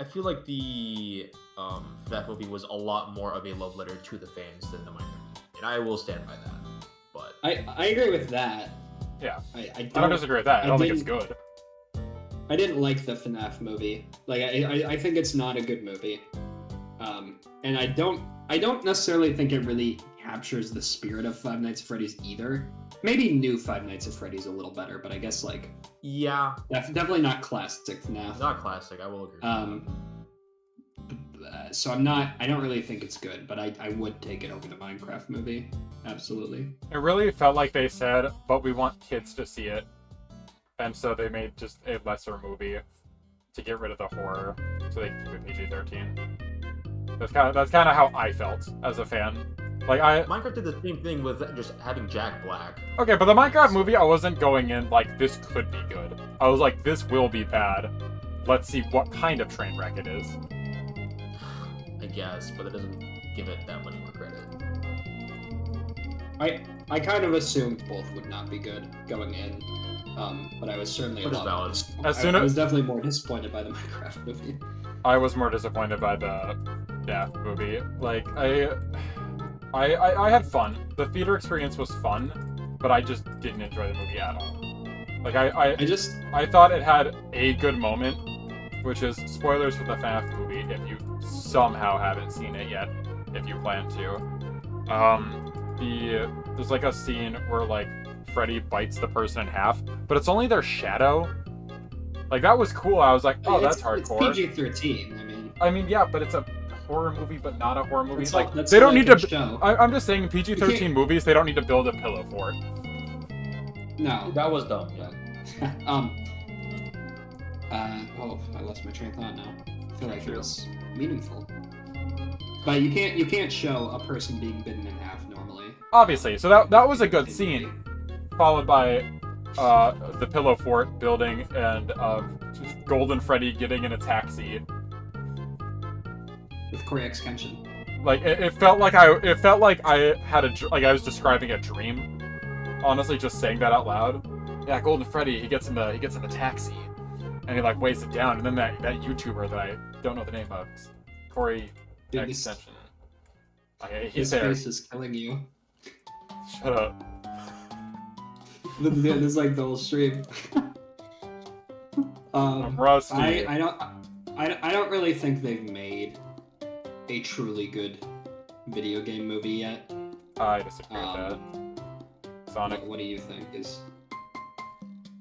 I feel like the FNAF movie was a lot more of a love letter to the fans than the Minecraft movie, and I will stand by that. But I agree with that. Yeah. I I don't disagree with that. I I don't think it's didn't- good. I didn't like the FNAF movie. Like I think it's not a good movie. And I don't necessarily think it really captures the spirit of Five Nights at Freddy's either. Maybe new Five Nights at Freddy's a little better, but I guess like yeah, definitely not classic FNAF. not classic. I will agree. So I don't really think it's good, but I would take it over the Minecraft movie. Absolutely. It really felt like they said, but we want kids to see it. And so they made just a lesser movie to get rid of the horror, so they keep it PG-13. That's kind of how I felt as a fan. Like Minecraft did the same thing with just having Jack Black. Okay, but the Minecraft movie, I wasn't going in like this could be good. I was like, this will be bad. Let's see what kind of train wreck it is. I guess, but it doesn't give it that much more credit. I kind of assumed both would not be good going in, but I was certainly Which is valid. As I was definitely more disappointed by the Minecraft movie. I was more disappointed by the Daft movie. Like I had fun. The theater experience was fun, but I just didn't enjoy the movie at all. Like I thought it had a good moment, which is spoilers for the FNAF movie if you somehow haven't seen it yet, if you plan to. There's like a scene where like Freddy bites the person in half, but it's only their shadow. Like that was cool. I was like, oh, that's hardcore. It's PG-13. I mean, yeah, but it's a horror movie, but not a horror movie. It's Like that's they don't like need a to. show. I'm just saying, PG-13 movies, they don't need to build a pillow fort. No. That was dumb. Yeah. Oh, I lost my train of thought now. I feel like it was meaningful. But you can't show a person being bitten in half normally. Obviously, so that was a good scene, followed by the pillow fort building and just Golden Freddy getting in a taxi. With Koryak Kenshin. Like it felt like I had I was describing a dream. Honestly, just saying that out loud. Yeah, Golden Freddy, he gets in the taxi, and he like weighs it down, and then that YouTuber that I don't know the name of, Corey Dude, Extension. He's his there. face is killing you. Shut up. This is like the whole stream. I'm rusty. I don't really think they've made a truly good video game movie yet. I disagree with that. Sonic. What do you think is?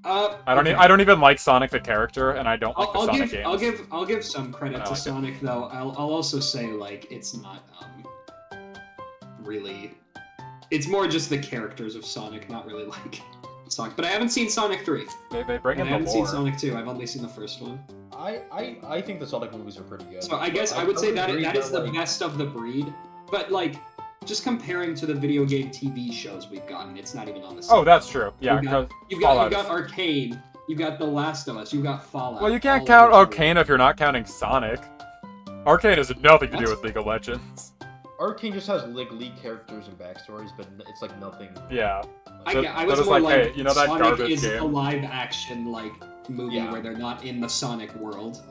I don't even like Sonic the character, and I don't like the Sonic games. I'll give some credit I to like it. Sonic though. I'll also say like it's not really. It's more just the characters of Sonic, not really like Sonic. But I haven't seen Sonic 3. They bring And in I the haven't seen lore. Sonic 2. I've only seen the first one. I think the Sonic movies are pretty good. So I guess I would say that agree that is the like, best of the breed. But like, just comparing to the video game TV shows we've gotten, it's not even on the same. Oh, that's true. Yeah, because You've got Arcane. You've got The Last of Us. You've got Fallout. well, you can't all count of those Arcane if you're not counting Sonic. Arcane has nothing to do with League of Legends. Arcane just has like lead characters and backstories, but it's like nothing. Yeah. I That was is more like, like, hey, you know that Sonic garbage is game? a live action like movie Yeah. where they're not in the Sonic world.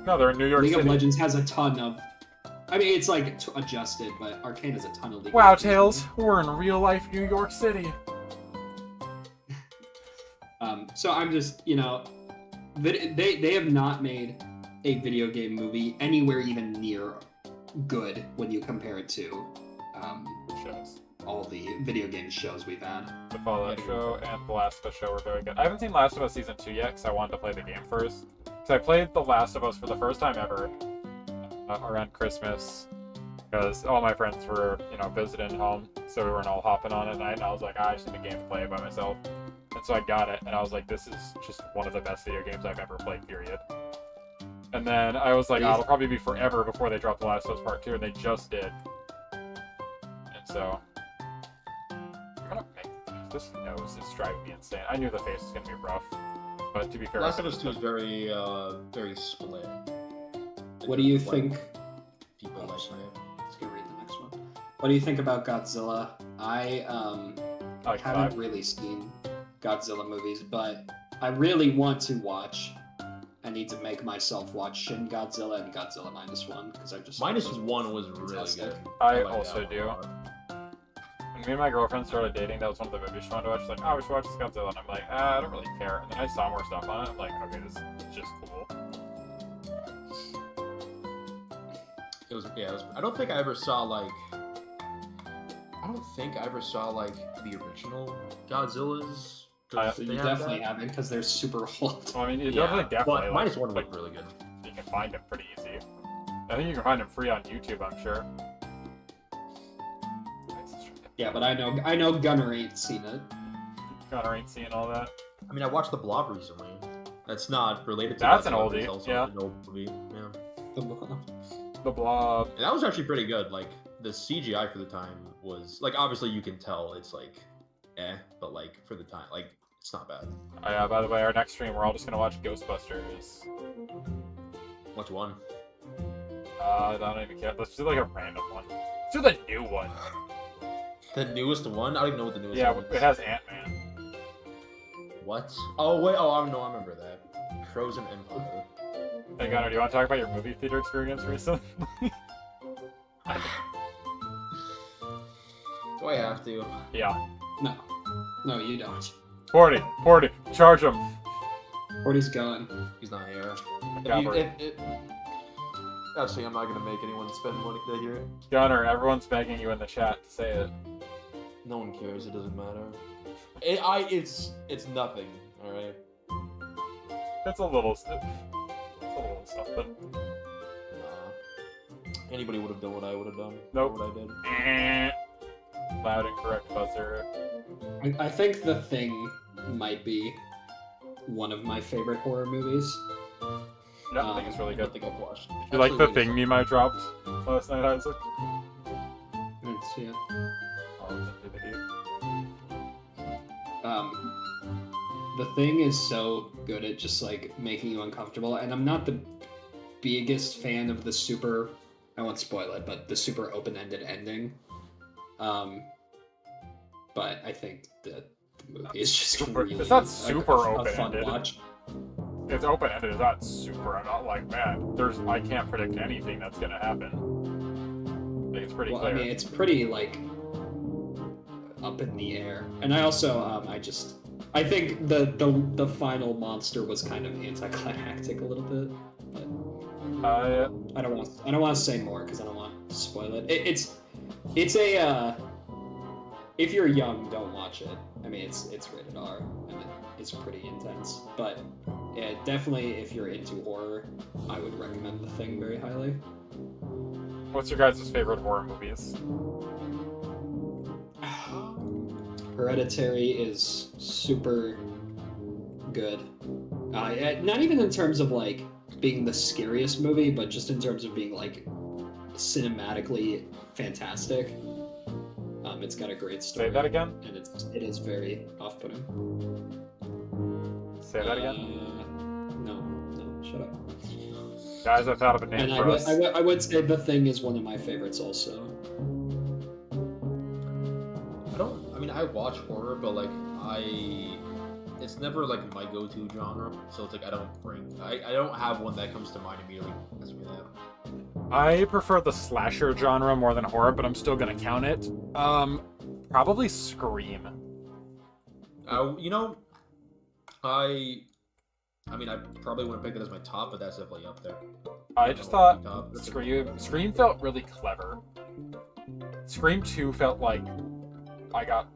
No, they're in New York League City. of Legends has a ton of. I mean, it's like adjusted, but Arcane has a ton of League Wow, of Legends. Tails, we're in real life New York City. So I'm just, they have not made a video game movie anywhere even near good when you compare it to Shows. all the video game shows we've had. The Fallout show and the Last of Us show were very good. I haven't seen Last of Us Season 2 yet because I wanted to play the game first. Because I played The Last of Us for the first time ever around Christmas because all my friends were, visiting home, so we weren't all hopping on it, and I was like, I just need a game to play it by myself. And so I got it, and I was like, this is just one of the best video games I've ever played, period. And then I was like, oh, it'll probably be forever before they drop The Last of Us Part 2, and they just did. And so... You're gonna make This nose is driving me insane. I knew the face was gonna be rough, but to be fair, Last of Us 2 is very, very split. What do you Like, think? People Oh, like sorry. it. Let's go read the next one. What do you think about Godzilla? I like haven't five. really seen Godzilla movies, but I really want to watch. I need to make myself watch Shin Godzilla and Godzilla -1 because I just -1 was really Fantastic. good. I like also that one do. a lot. When me and my girlfriend started dating, that was one of the movies she wanted to watch. She's like, oh, we should watch this Godzilla. And I'm like, I don't really care. And then I saw more stuff on it. I'm like, okay, this is just cool. It was, yeah, it was, I don't think I ever saw, like, the original Godzillas. 'cause You they have definitely that. haven't because they're super old. Well, I mean, you Yeah, definitely but like, -1 like, looked really good. you can find them pretty easy. I think you can find them free on YouTube, I'm sure. Yeah, but I know Gunner ain't seen it. Connor ain't seeing all that. I mean, I watched The Blob recently. That's not related to That's an Godzilla, but oldie, it's also yeah. an old movie. Yeah. The Blob. And that was actually pretty good. Like, the CGI for the time was, like, obviously you can tell it's, like, but, like, for the time, like, it's not bad. Oh, yeah, by the way, our next stream, we're all just gonna watch Ghostbusters. Which one? I don't even care. Let's do like a random one. Let's do the new one. The newest one? I don't even know what the newest Yeah, one is. it has Ant-Man. What? Oh, wait, I remember that. Frozen Empire. Hey, Gunnar, do you want to talk about your movie theater experience recently? Do I have to? Yeah. No, you don't. 40, charge him. 40's going. He's not here. Actually, I'm not gonna make anyone spend money to hear it. Gunnar, everyone's begging you in the chat to say it. No one cares. It doesn't matter. It's nothing. All right. It's a little something. Anybody would have done what I would have done. Nope. What I did. Loud and correct buzzer. I think The Thing might be one of my favorite horror movies. Yeah, I think it's really I good. don't think I've watched. You like the Absolutely. thing meme I dropped last night, Isaac? It's, yeah. I'll send you the video. The Thing is so good at just like making you uncomfortable, and I'm not the biggest fan of the super. I won't spoil it, but the super open-ended ending. But I think the movie is just Super- really it's not a super fun open-ended. watch. It's open-ended, it's not super. I'm not like, man, I can't predict anything that's gonna happen. I think it's pretty Well, clear. I mean, it's pretty like up in the air, and I also I think the final monster was kind of anticlimactic a little bit, but I don't want to say more because I don't want to spoil it. It's a if you're young, don't watch it. I mean, it's rated R and it's pretty intense, but yeah, definitely if you're into horror, I would recommend The Thing very highly. What's your guys' favorite horror movies? Hereditary is super good. Not even in terms of like being the scariest movie, but just in terms of being like cinematically fantastic. It's got a great story. Say that again? And it is very off-putting. Say that again? No, shut up. Guys, I thought of a name And for us. I would say The Thing is one of my favorites also. I mean, I watch horror, but like it's never like my go-to genre. So it's like I don't have one that comes to mind immediately. As we have. I prefer the slasher genre more than horror, but I'm still gonna count it. Probably Scream. You know, I mean, I probably wouldn't pick it as my top, but that's definitely up there. I just thought Top. That's a- Scream felt really clever. Scream 2 felt like I got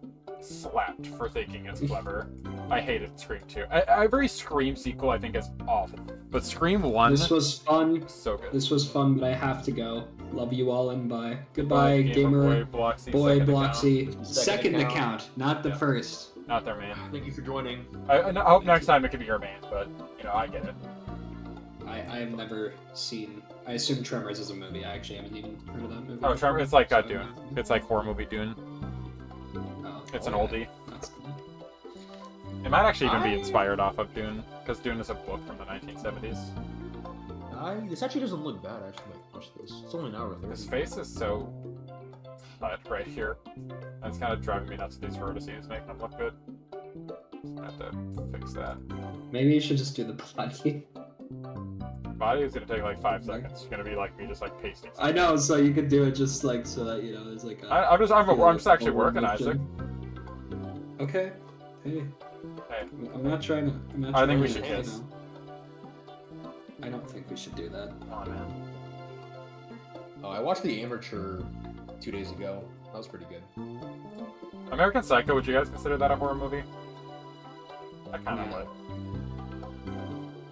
slapped for thinking it's clever. I hated Scream 2. Every Scream sequel I think is awful, but Scream 1 This was fun. so good. This was fun, but I have to go. Love you all and bye. Goodbye, gamer. Boy Bloxy. Boy second Bloxy. Second Second account. account, not the Yeah. first. account. Not their main. Thank you for joining. I hope next time it could be your main, but you know I get it. I have never seen. I assume Tremors is a movie. I actually haven't even heard of that movie. Oh, before, it's like so- Dune. It's like horror movie Dune. Oh, It's an yeah. oldie. That's It might actually even be inspired off of Dune, because Dune is a book from the 1970s. This actually doesn't look bad. I actually might watch this. It's only an hour 30. His face is so cut right here. And it's kind of driving me nuts with these vertices, making them look good. I have to fix that. Maybe you should just do the body. Body is gonna take like 5 seconds. It's gonna be like me just like pasting. I know, so you could do it just like so that you know there's like. I'm just actually working, Isaac. Okay. Hey. Hey. I'm not trying to. I think we to, should you kiss. know. I don't think we should do that. Come on, man. Oh, I watched The Amateur 2 days ago. That was pretty good. American Psycho, would you guys consider that a horror movie? I kind of Yeah. would.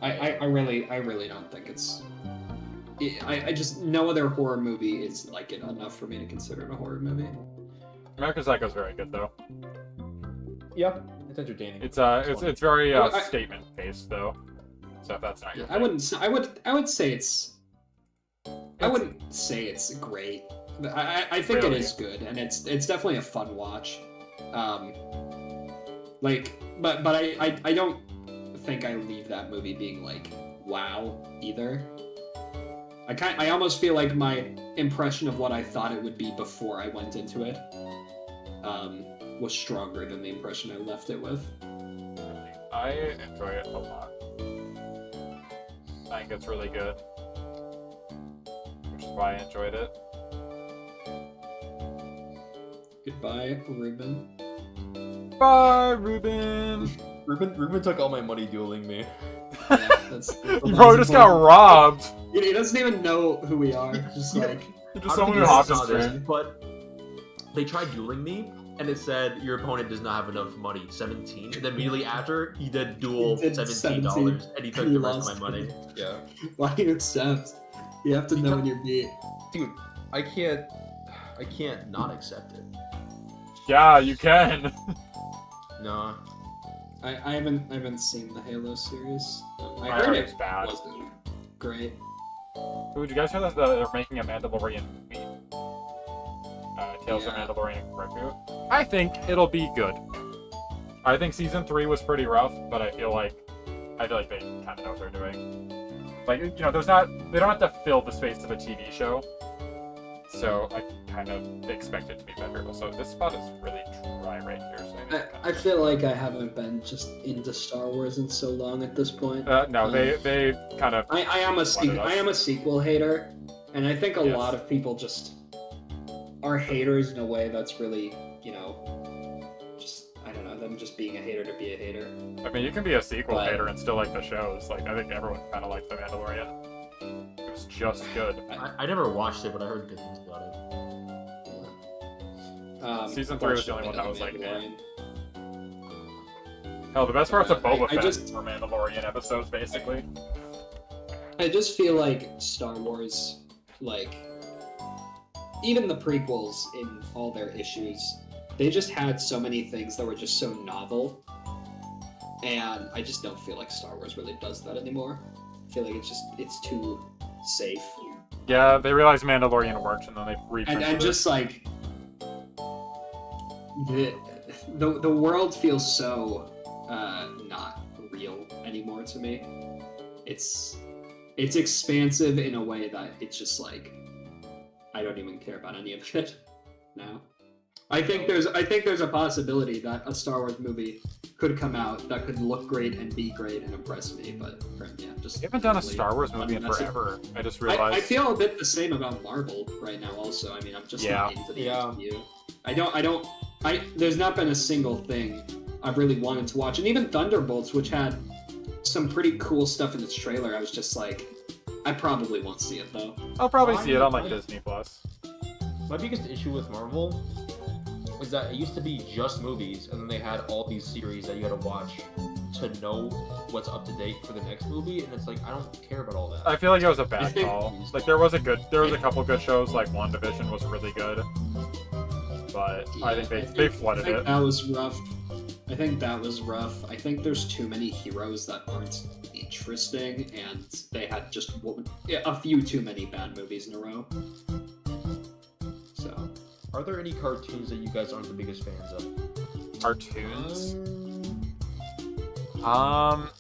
I really don't think it's. I just no other horror movie is like it enough for me to consider it a horror movie. American Psycho is very good though. Yeah, it's entertaining. It's very Well, statement based though. So if that's not your I thing. wouldn't. I would say it's. I wouldn't say it's great. I think Really? it is good, and it's definitely a fun watch. But I don't think I leave that movie being like wow either. I almost feel like my impression of what I thought it would be before I went into it was stronger than the impression I left it with. I enjoy it a lot. I think it's really good. Which is why I enjoyed it. Goodbye, Ruben. Bye, Ruben! Ruben took all my money dueling me. Yeah, that's You probably just got robbed! He doesn't even know who we are. Just like You're I just don't someone think who you hopped saw his this, stream. but they tried dueling me, and it said your opponent does not have enough money, 17. And then immediately after, he did duel He did $17, and he took He the rest of lost. my money. Yeah. why do you accept? You have to know when you're beat. Dude, I can't Not accept it. Yeah, you can! No. I haven't seen the Halo series. I I heard heard it it's bad. wasn't great. Would you guys hear that they're making a Mandalorian movie? Tales of Yeah. Mandalorian reboot? I think it'll be good. I think season 3 was pretty rough, but I feel like they kind of know what they're doing. Like, you know, they don't have to fill the space of a TV show, so I kind of expect it to be better. So this spot is really dry right here. So I feel like I haven't been just into Star Wars in so long at this point. no, they kind of. I am a Wanted us. I am a sequel hater, and I think a Yes. lot of people just are haters in a way that's really, you know, just I don't know, them just being a hater to be a hater. I mean, you can be a sequel But- hater and still like the shows. Like, I think everyone kind of likes The Mandalorian. It was just good. I never watched it, but I heard good things about it. Season 3 was the only one that was like, Mandalorian. Hell, the best parts of Boba I Fett just- were Mandalorian episodes, basically. I just feel like Star Wars, like, even the prequels in all their issues, they just had so many things that were just so novel. And I just don't feel like Star Wars really does that anymore. I feel like it's too safe. Yeah, they realized Mandalorian worked, and then they And reprinted just like the world feels so not real anymore to me. It's expansive in a way that it's just like I don't even care about any of it now. I think there's a possibility that a Star Wars movie could come out that could look great and be great and impress me, but yeah, just We haven't done a really- Star Wars movie I mean, in that's it. forever. I just I realized. feel a bit the same about Marvel right now. Also, I mean, I'm just not into the Yeah. MCU. There's not been a single thing I've really wanted to watch, and even Thunderbolts, which had some pretty cool stuff in its trailer, I was just like, I probably won't see it though. I'll probably Why- see it on like why- Disney Plus. My biggest issue with Marvel was that it used to be just movies, and then they had all these series that you had to watch to know what's up to date for the next movie, and it's like, I don't care about all that. I feel like it was a I bad think- call. Like there was a couple good shows. Like WandaVision was really good, but I think they flooded I think it. that was rough. I think that was rough. I think there's too many heroes that aren't interesting, and they had just a few too many bad movies in a row. So. Are there any cartoons that you guys aren't the biggest fans of? Cartoons. I'm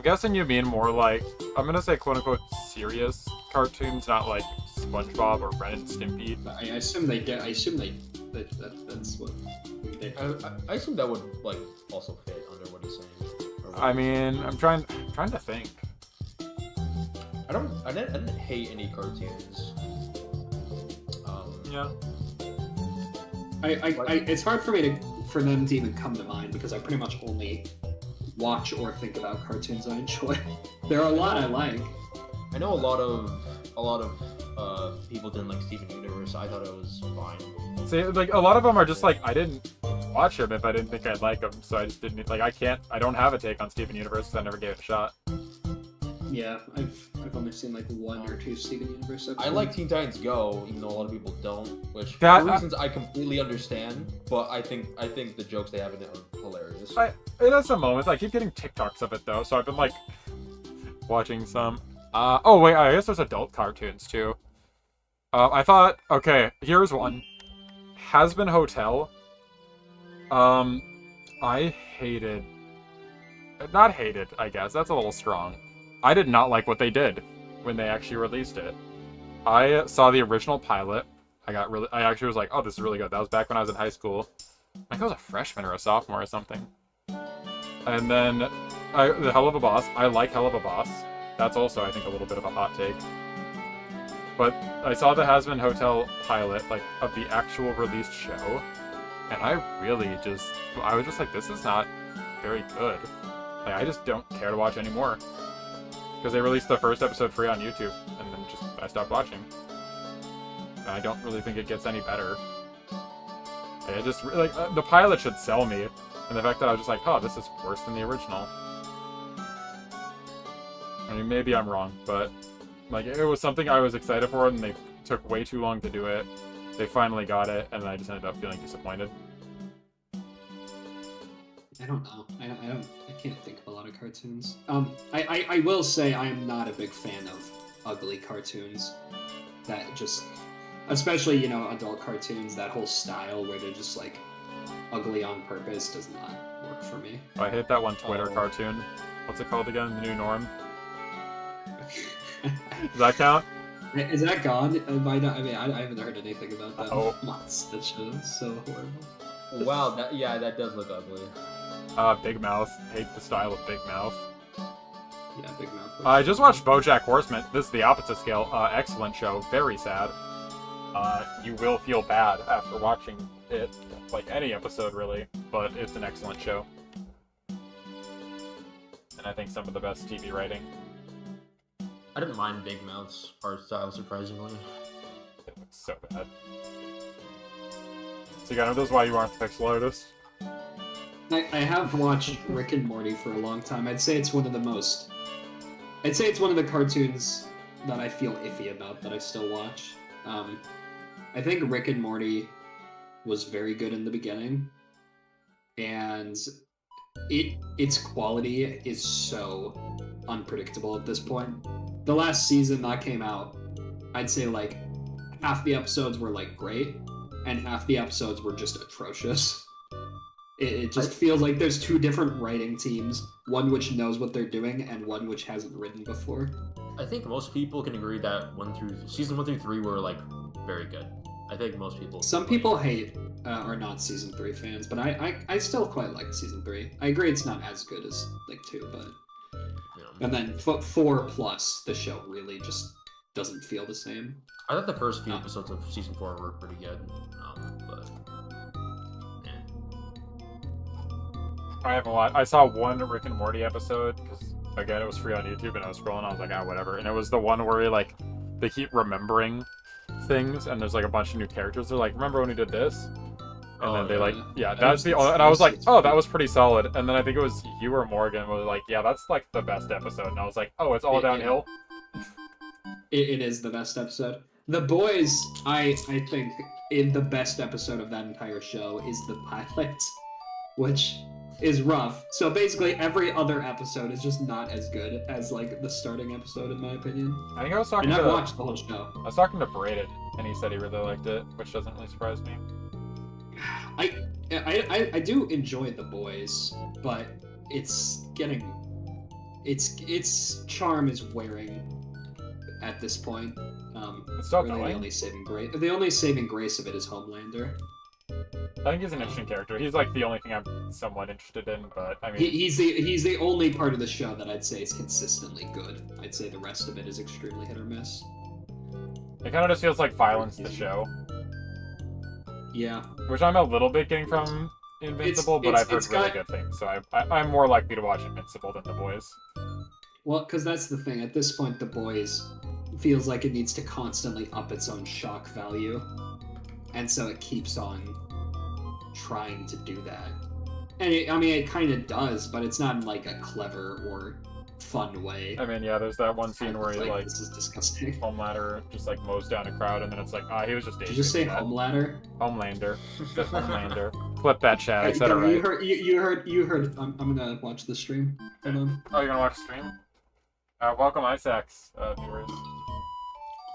guessing you mean more like, I'm gonna say quote-unquote serious cartoons, not like SpongeBob or Ren and Stimpy. I assume they do. I assume that's what they. I assume that would like also fit under what he's saying. I mean, I'm trying to think. I didn't hate any cartoons. Yeah. It's hard for me for them to even come to mind because I pretty much only watch or think about cartoons I enjoy. There are a lot I like. I know a lot of people didn't like Steven Universe. I thought it was fine. See, like a lot of them are just like I didn't watch them if I didn't think I'd like them, so I just didn't like. I don't have a take on Steven Universe because I never gave it a shot. Yeah, I've only seen like 1 or 2 Steven Universe episodes. I like Teen Titans Go, even though a lot of people don't, which That- for reasons I completely understand. But I think the jokes they have in it are hilarious. It has some moments. I keep getting TikToks of it though, so I've been like watching some. Oh wait, I guess there's adult cartoons too. I thought, okay, here's one. Has-Been Hotel. I hated. Not hated, I guess. That's a little strong. I did not like what they did when they actually released it. I saw the original pilot. I actually was like, oh, this is really good. That was back when I was in high school. I think I was a freshman or a sophomore or something. And then, the Hell of a Boss. I like Hell of a Boss. That's also, I think, a little bit of a hot take. But I saw the Has-Been Hotel pilot, like, of the actual released show. And I was just like, this is not very good. Like, I just don't care to watch anymore. Because they released the first episode free on YouTube, and then I stopped watching. And I don't really think it gets any better. I just, like, the pilot should sell me. And the fact that I was just like, oh, this is worse than the original. I mean, maybe I'm wrong, but, like, it was something I was excited for, and they took way too long to do it. They finally got it, and I just ended up feeling disappointed. I don't know. I can't think of a lot of cartoons. I will say I am not a big fan of ugly cartoons. That just, especially, you know, adult cartoons, that whole style where they're just like ugly on purpose does not work for me. I hate that one Twitter cartoon. What's it called again? The New Norm? Does that count? Is that gone? I haven't heard anything about that. Oh. Once. That show is so horrible. Wow, that does look ugly. Big Mouth. Hate the style of Big Mouth. Yeah, Big Mouth. I just watched BoJack Horseman. This is the opposite scale. Excellent show. Very sad. You will feel bad after watching it. Like any episode, really. But it's an excellent show. And I think some of the best TV writing. I didn't mind Big Mouth's art style, surprisingly. It looks so bad. So you got those why you aren't the pixel artist? I have watched Rick and Morty for a long time. I'd say it's one of the cartoons that I feel iffy about that I still watch. I think Rick and Morty was very good in the beginning, and its quality is so unpredictable at this point. The last season that came out, I'd say like half the episodes were like great, and half the episodes were just atrocious. It just feels like there's 2 different writing teams, one which knows what they're doing and one which hasn't written before. I think most people can agree that season 1 through 3 were like very good. I think most people. Some people hate are not season 3 fans, but I still quite liked season 3. I agree it's not as good as like 2, but Yeah. and then 4 plus the show really just doesn't feel the same. I thought the first few episodes of season 4 were pretty good, but I haven't watched. I saw one Rick and Morty episode because again it was free on YouTube and I was scrolling. I was like, whatever. And it was the one where they keep remembering things and there's like a bunch of new characters. They're like, remember when we did this? And then they that's the. And I was like, oh, that was pretty solid. And then I think it was you or Morgan was like, yeah, that's like the best episode. And I was like, oh, it's all downhill. It is the best episode. The Boys, I think, in the best episode of that entire show is the pilot, which is rough. So basically every other episode is just not as good as like the starting episode in my opinion. I think I was talking And to. I've watched the whole show. I was talking to Braden and he said he really liked it, which doesn't really surprise me. I do enjoy The Boys, but it's getting, its charm is wearing at this point. It's still really going. the only saving grace of it is Homelander. I think he's an interesting character. He's like the only thing I'm somewhat interested in, but I mean, He's the only part of the show that I'd say is consistently good. I'd say the rest of it is extremely hit or miss. it kind of just feels like violence the show, Yeah. which I'm a little bit getting from Invincible, but I've heard really good things, so I'm more likely to watch Invincible than The Boys. Well, because that's the thing. At this point, The Boys feels like it needs to constantly up its own shock value, and so it keeps on trying to do that. And it kind of does, but it's not in like a clever or fun way. I mean, yeah, there's that one scene where he like this is disgusting. Homelander just like mows down a crowd, and then it's like, he was just. Did you just say that. Homelander? Homelander. Just Homelander. Clip that chat. I said it You right. You heard. I'm gonna watch the stream. Hold on. Oh, you're gonna watch the stream? Welcome, Isaacs, viewers.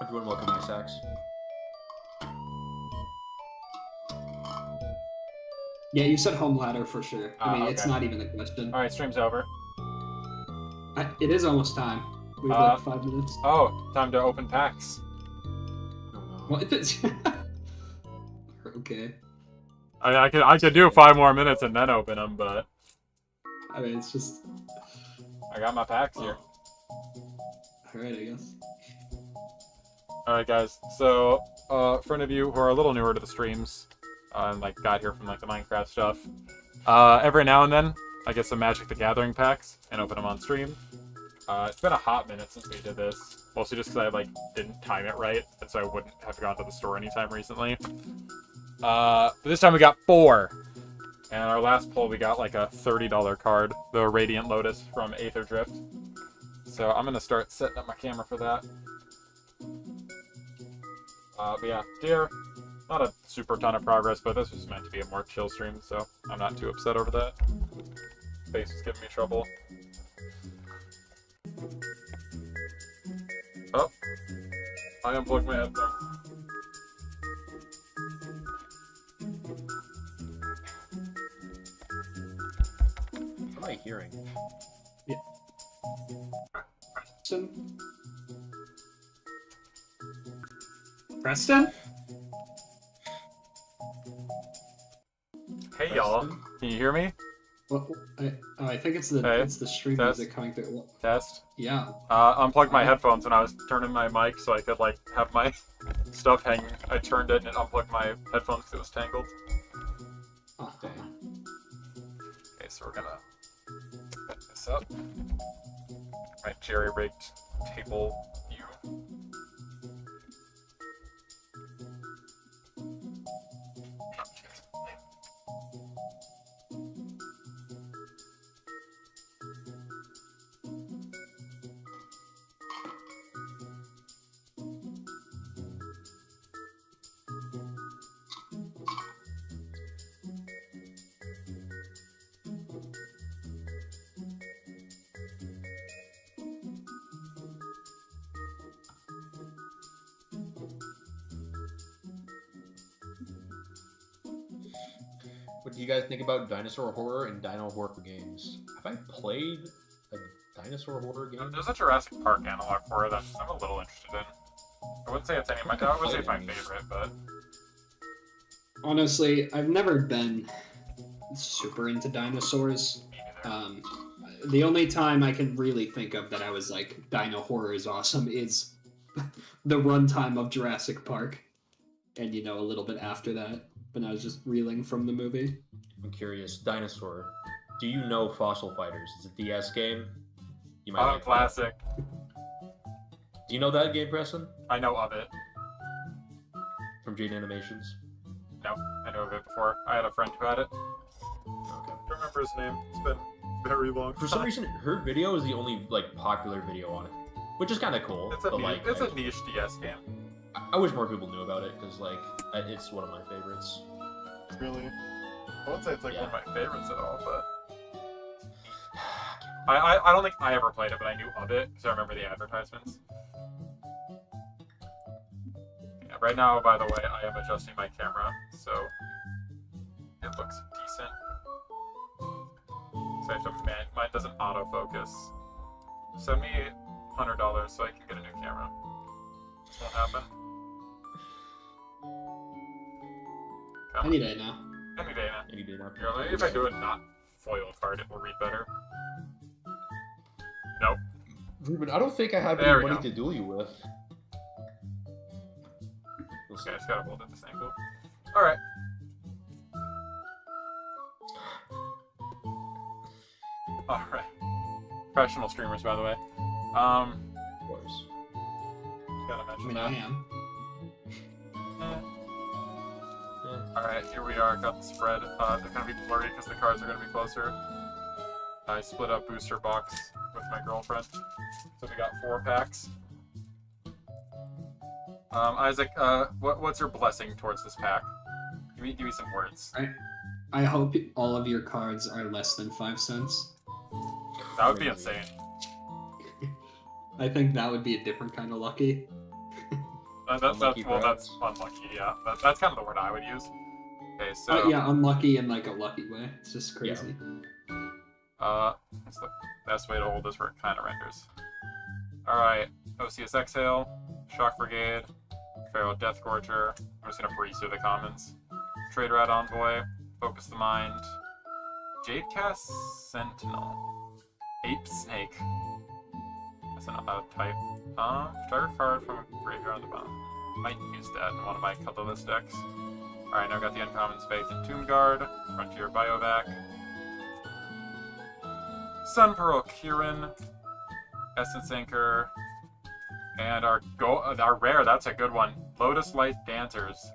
Everyone, welcome, Isaacs. Yeah, you said Homelander for sure. I mean, it's okay. not even a question. All right, stream's over. It is almost time. We have like 5 minutes. Oh, time to open packs. What? Okay. I could do 5 more minutes and then open them, but I mean, it's just. I got my packs here. Alright, I guess. Alright, guys. So, for any of you who are a little newer to the streams, and like got here from like the Minecraft stuff, every now and then I get some Magic the Gathering packs and open them on stream. It's been a hot minute since we did this, mostly just because I like didn't time it right, and so I wouldn't have gone to the store anytime recently. But this time we got 4, and our last pull we got like a $30 card, the Radiant Lotus from Aether Drift. So I'm gonna start setting up my camera for that. But yeah, deer. Not a super ton of progress, but this was meant to be a more chill stream, so I'm not too upset over that. Face is giving me trouble. Oh, I unplugged my headphones. What am I hearing? Preston? Hey y'all, can you hear me? Well, I think it's the Hey, stream test. music coming through. Test. Yeah. Unplugged my headphones when I was turning my mic so I could like have my stuff hanging. I turned it and it unplugged my headphones because it was tangled. Okay, so we're gonna set this up. My jerry-rigged table view. What do you guys think about dinosaur horror and dino horror games? Have I played a dinosaur horror game? There's a Jurassic Park analog horror that I'm a little interested in. I wouldn't say it's any of my. I would say it's my favorite, but Honestly, I've never been super into dinosaurs. me neither. The only time I can really think of that I was like, dino horror is awesome is the runtime of Jurassic Park. And, a little bit after that, when I was just reeling from the movie. I'm curious. Dinosaur. Do you know Fossil Fighters? It's a DS game. You might like Classic. that. Do you know that game, Preston? I know of it. From Jade Animations? No, I know of it before. I had a friend who had it. Okay. I don't remember his name. It's been very long. For some reason, her video is the only popular video on it, which is kind of cool. It's a but, niche, it's a niche DS game. I wish more people knew about it because it's one of my favorites. Really? I wouldn't say it's one of my favorites at all, but I I don't think I ever played it, but I knew of it because I remember the advertisements. Yeah, right now, by the way, I am adjusting my camera, so it looks decent. So I have to mine doesn't autofocus. Send me $100 so I can get a new camera. This won't happen. Any day now. Any day now. Any day now. Here, maybe if I do a not foil card, it will read better. Nope. Ruben, I don't think I have There any we money go. to duel you with. Okay, I just gotta hold it this angle. Alright. Alright. Professional streamers, by the way. Of course. Gotta I mention mean, that. I am. Alright, here we are. Got the spread. They're gonna be blurry because the cards are gonna be closer. I split up booster box with my girlfriend. So we got 4 packs. Isaac, what's your blessing towards this pack? Give me some words. I hope all of your cards are less than 5 cents. That would be Crazy. insane. I think that would be a different kind of lucky. Unlucky, Well, that's perhaps. unlucky, yeah. That's kind of the word I would use. Okay, so... Yeah, unlucky in like a lucky way. It's just crazy. That's the best way to hold this where it kind of renders. Alright, OCS Exhale, Shock Brigade, Pharaoh Death Gorger. I'm just gonna breeze through the commons. Trade Rat Envoy, Focus the Mind, Jadecast Sentinel, Ape Snake. That's not how to type. Target card from a graveyard on the bottom. Might use that in one of my colorless decks. Alright, now I've got the uncommons Faith and Tomb Guard, Frontier Biovac, Sun Pearl Kirin, Essence Anchor, and our rare, that's a good one, Lotus Light Dancers.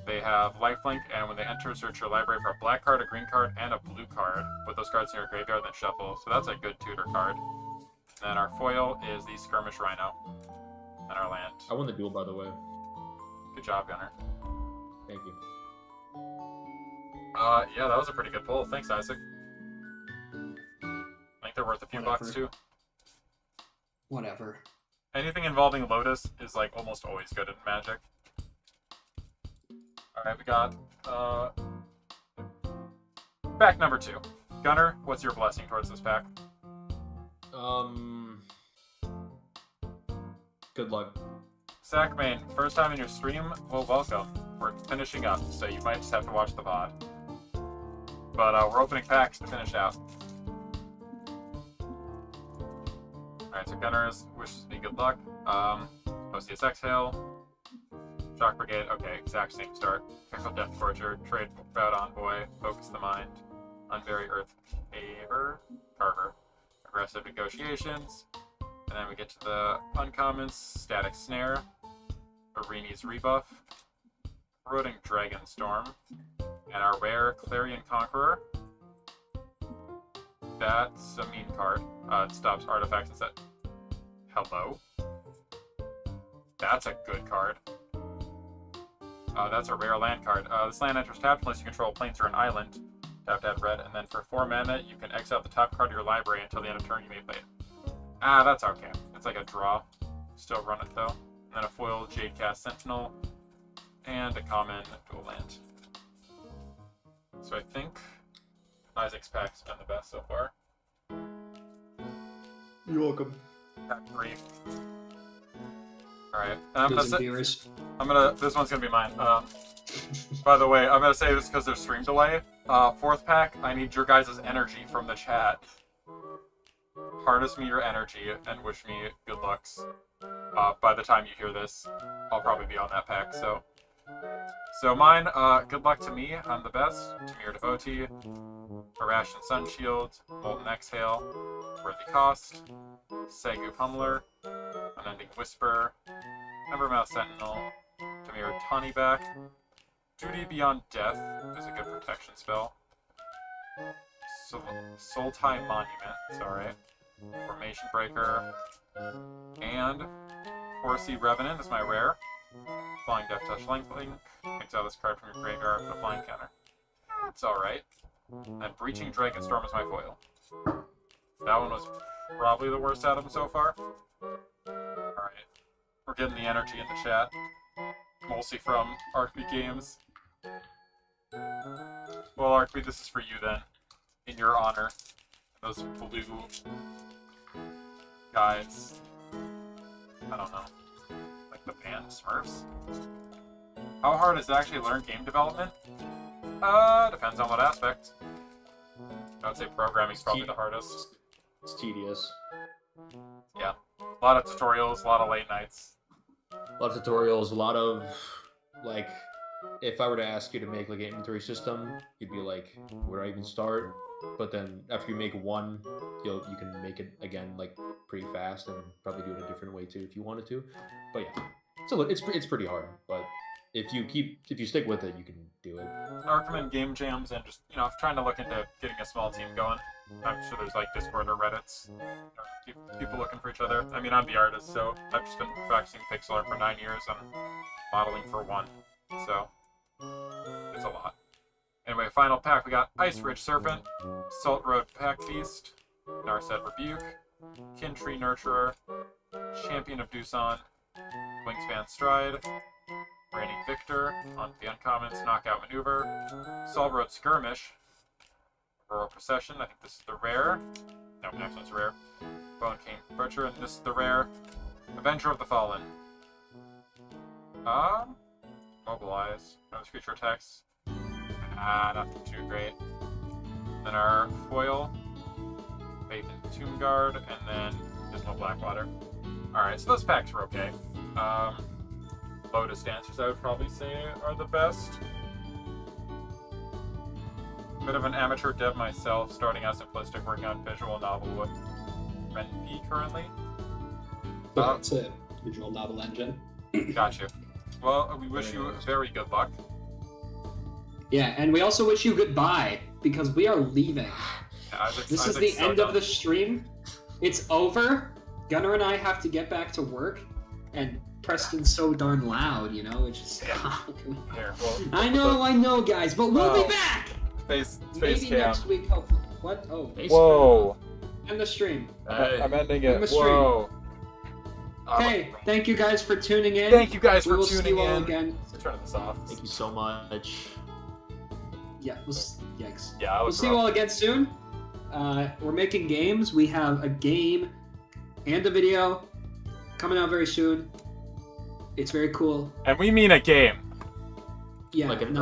They have lifelink, and when they enter, search your library for a black card, a green card, and a blue card. Put those cards in your graveyard, then shuffle. So that's a good tutor card. And then our foil is the Skirmish Rhino and our land. I won the duel, by the way. Good job, Gunner. Thank you. Yeah, that was a pretty good pull. Thanks, Isaac. I think they're worth a few bucks, Whatever. too. Whatever. Anything involving Lotus is, like, almost always good in Magic. Alright, we got, pack number 2. Gunner, what's your blessing towards this pack? Good luck. Sackmain, first time in your stream? Well, welcome. We're finishing up, so you might just have to watch the VOD. But, we're opening packs to finish out. Alright, so Gunner's wishes me good luck. OCS Exhale. Shock Brigade, okay, exact same start. Pixel Death Torture, Trade Route Envoy, Focus the Mind, Unbury Earth Carver, Aggressive Negotiations, and then we get to the uncommons, Static Snare, Areni's Rebuff, Corroding Dragonstorm, and our rare Clarion Conqueror. That's a mean card. It stops artifacts and set. Hello? That's a good card. That's a rare land card. This land enters tapped unless you control planes or an island. Tap to add red, and then for 4 mana, you can exile the top card of your library until the end of turn you may play it. Ah, that's okay. It's like a draw. Still run it though. And then a foil Jadecast Sentinel, and a common dual land. So I think Isaac's pack's been the best so far. You're welcome. Pack 3. Alright, and Goods and viewers. this one's gonna be mine. By the way, I'm gonna say this because there's stream delay. 4th pack, I need your guys' energy from the chat. Harness me your energy and wish me good lucks. By the time you hear this, I'll probably be on that pack, so. So mine, good luck to me, I'm the best. Tamir Devotee, Arash and Sunshield, Molten Exhale, Worthy Cost, Segu Pummeler, Unending Whisper, Embermouth Sentinel, Tamir Tawnyback, Duty Beyond Death is a good protection spell. Sultai Monument, it's alright. Formation Breaker, and Horsey Revenant is my rare. Flying Death Touch Lifelink, exile this card from your graveyard with a flying counter. That's alright. And Breaching Dragonstorm is my foil. That one was probably the worst out of them so far. Alright. We're getting the energy in the chat. Mostly from Arkby Games. Well, Arkby, this is for you then. In your honor. Those blue guys. I don't know. Like the band Smurfs. How hard is it to actually learn game development? Depends on what aspect. I would say programming's probably the hardest. It's tedious. Yeah. A lot of tutorials, a lot of late nights. A lot of tutorials, a lot of, like, if I were to ask you to make, like, an inventory system, you'd be like, where do I even start? But then after you make one, you can make it again, like, pretty fast, and probably do it a different way, too, if you wanted to. But yeah, so it's pretty hard, but if you stick with it, you can do it. I recommend game jams and just, trying to look into getting a small team going. I'm sure there's like Discord or Reddits, or people looking for each other. I mean, I'm the artist, so I've just been practicing pixel art for 9 years and modeling for 1, so it's a lot. Anyway, final pack, we got Ice Ridge Serpent, Salt Road Pack Feast, Narset Rebuke, Kin Tree Nurturer, Champion of Doosan, Wingspan Stride, Reigning Victor, on the uncommons, Knockout Maneuver, Salt Road Skirmish, Rural Procession, I think this is the rare. No, next one's rare. Bone King Butcher, and this is the rare. Avenger of the Fallen. Mobilize. Notice creature attacks. Nothing too great. Then our foil, Faith in Tomb Guard, and then Dismal Blackwater. Alright, so those packs were okay. Lotus Dancers, I would probably say, are the best. Bit of an amateur dev myself, starting out simplistic, working on visual novel with Ren P currently. That's a visual novel engine. Gotcha. Well, we wish you very good luck. Yeah, and we also wish you goodbye, because we are leaving. Yeah, This is the end of the stream. It's over. Gunnar and I have to get back to work, and Preston's so darn loud, it's just... Yeah. Here, well, I know, guys, but we'll be back! Face Maybe cam. next week, what? Oh, Whoa! end the stream. I'm ending End it. the stream. Whoa! Hey, thank you guys for tuning in. Thank you guys We for will see tuning you all in. again. Turn this off. Thank you so much. Yeah, yikes. Yeah, I We'll was see you all again soon. We're making games. We have a game and a video coming out very soon. It's very cool. And we mean a game. Yeah, Like a game.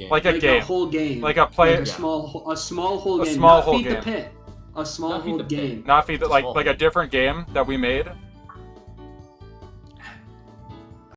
Like a like game. a whole game. Like a play. Like a small whole A game. small Not whole Feed the game. Pit. A small Not Feed whole the Pit. game. Not feed It's like small. like a different game that we made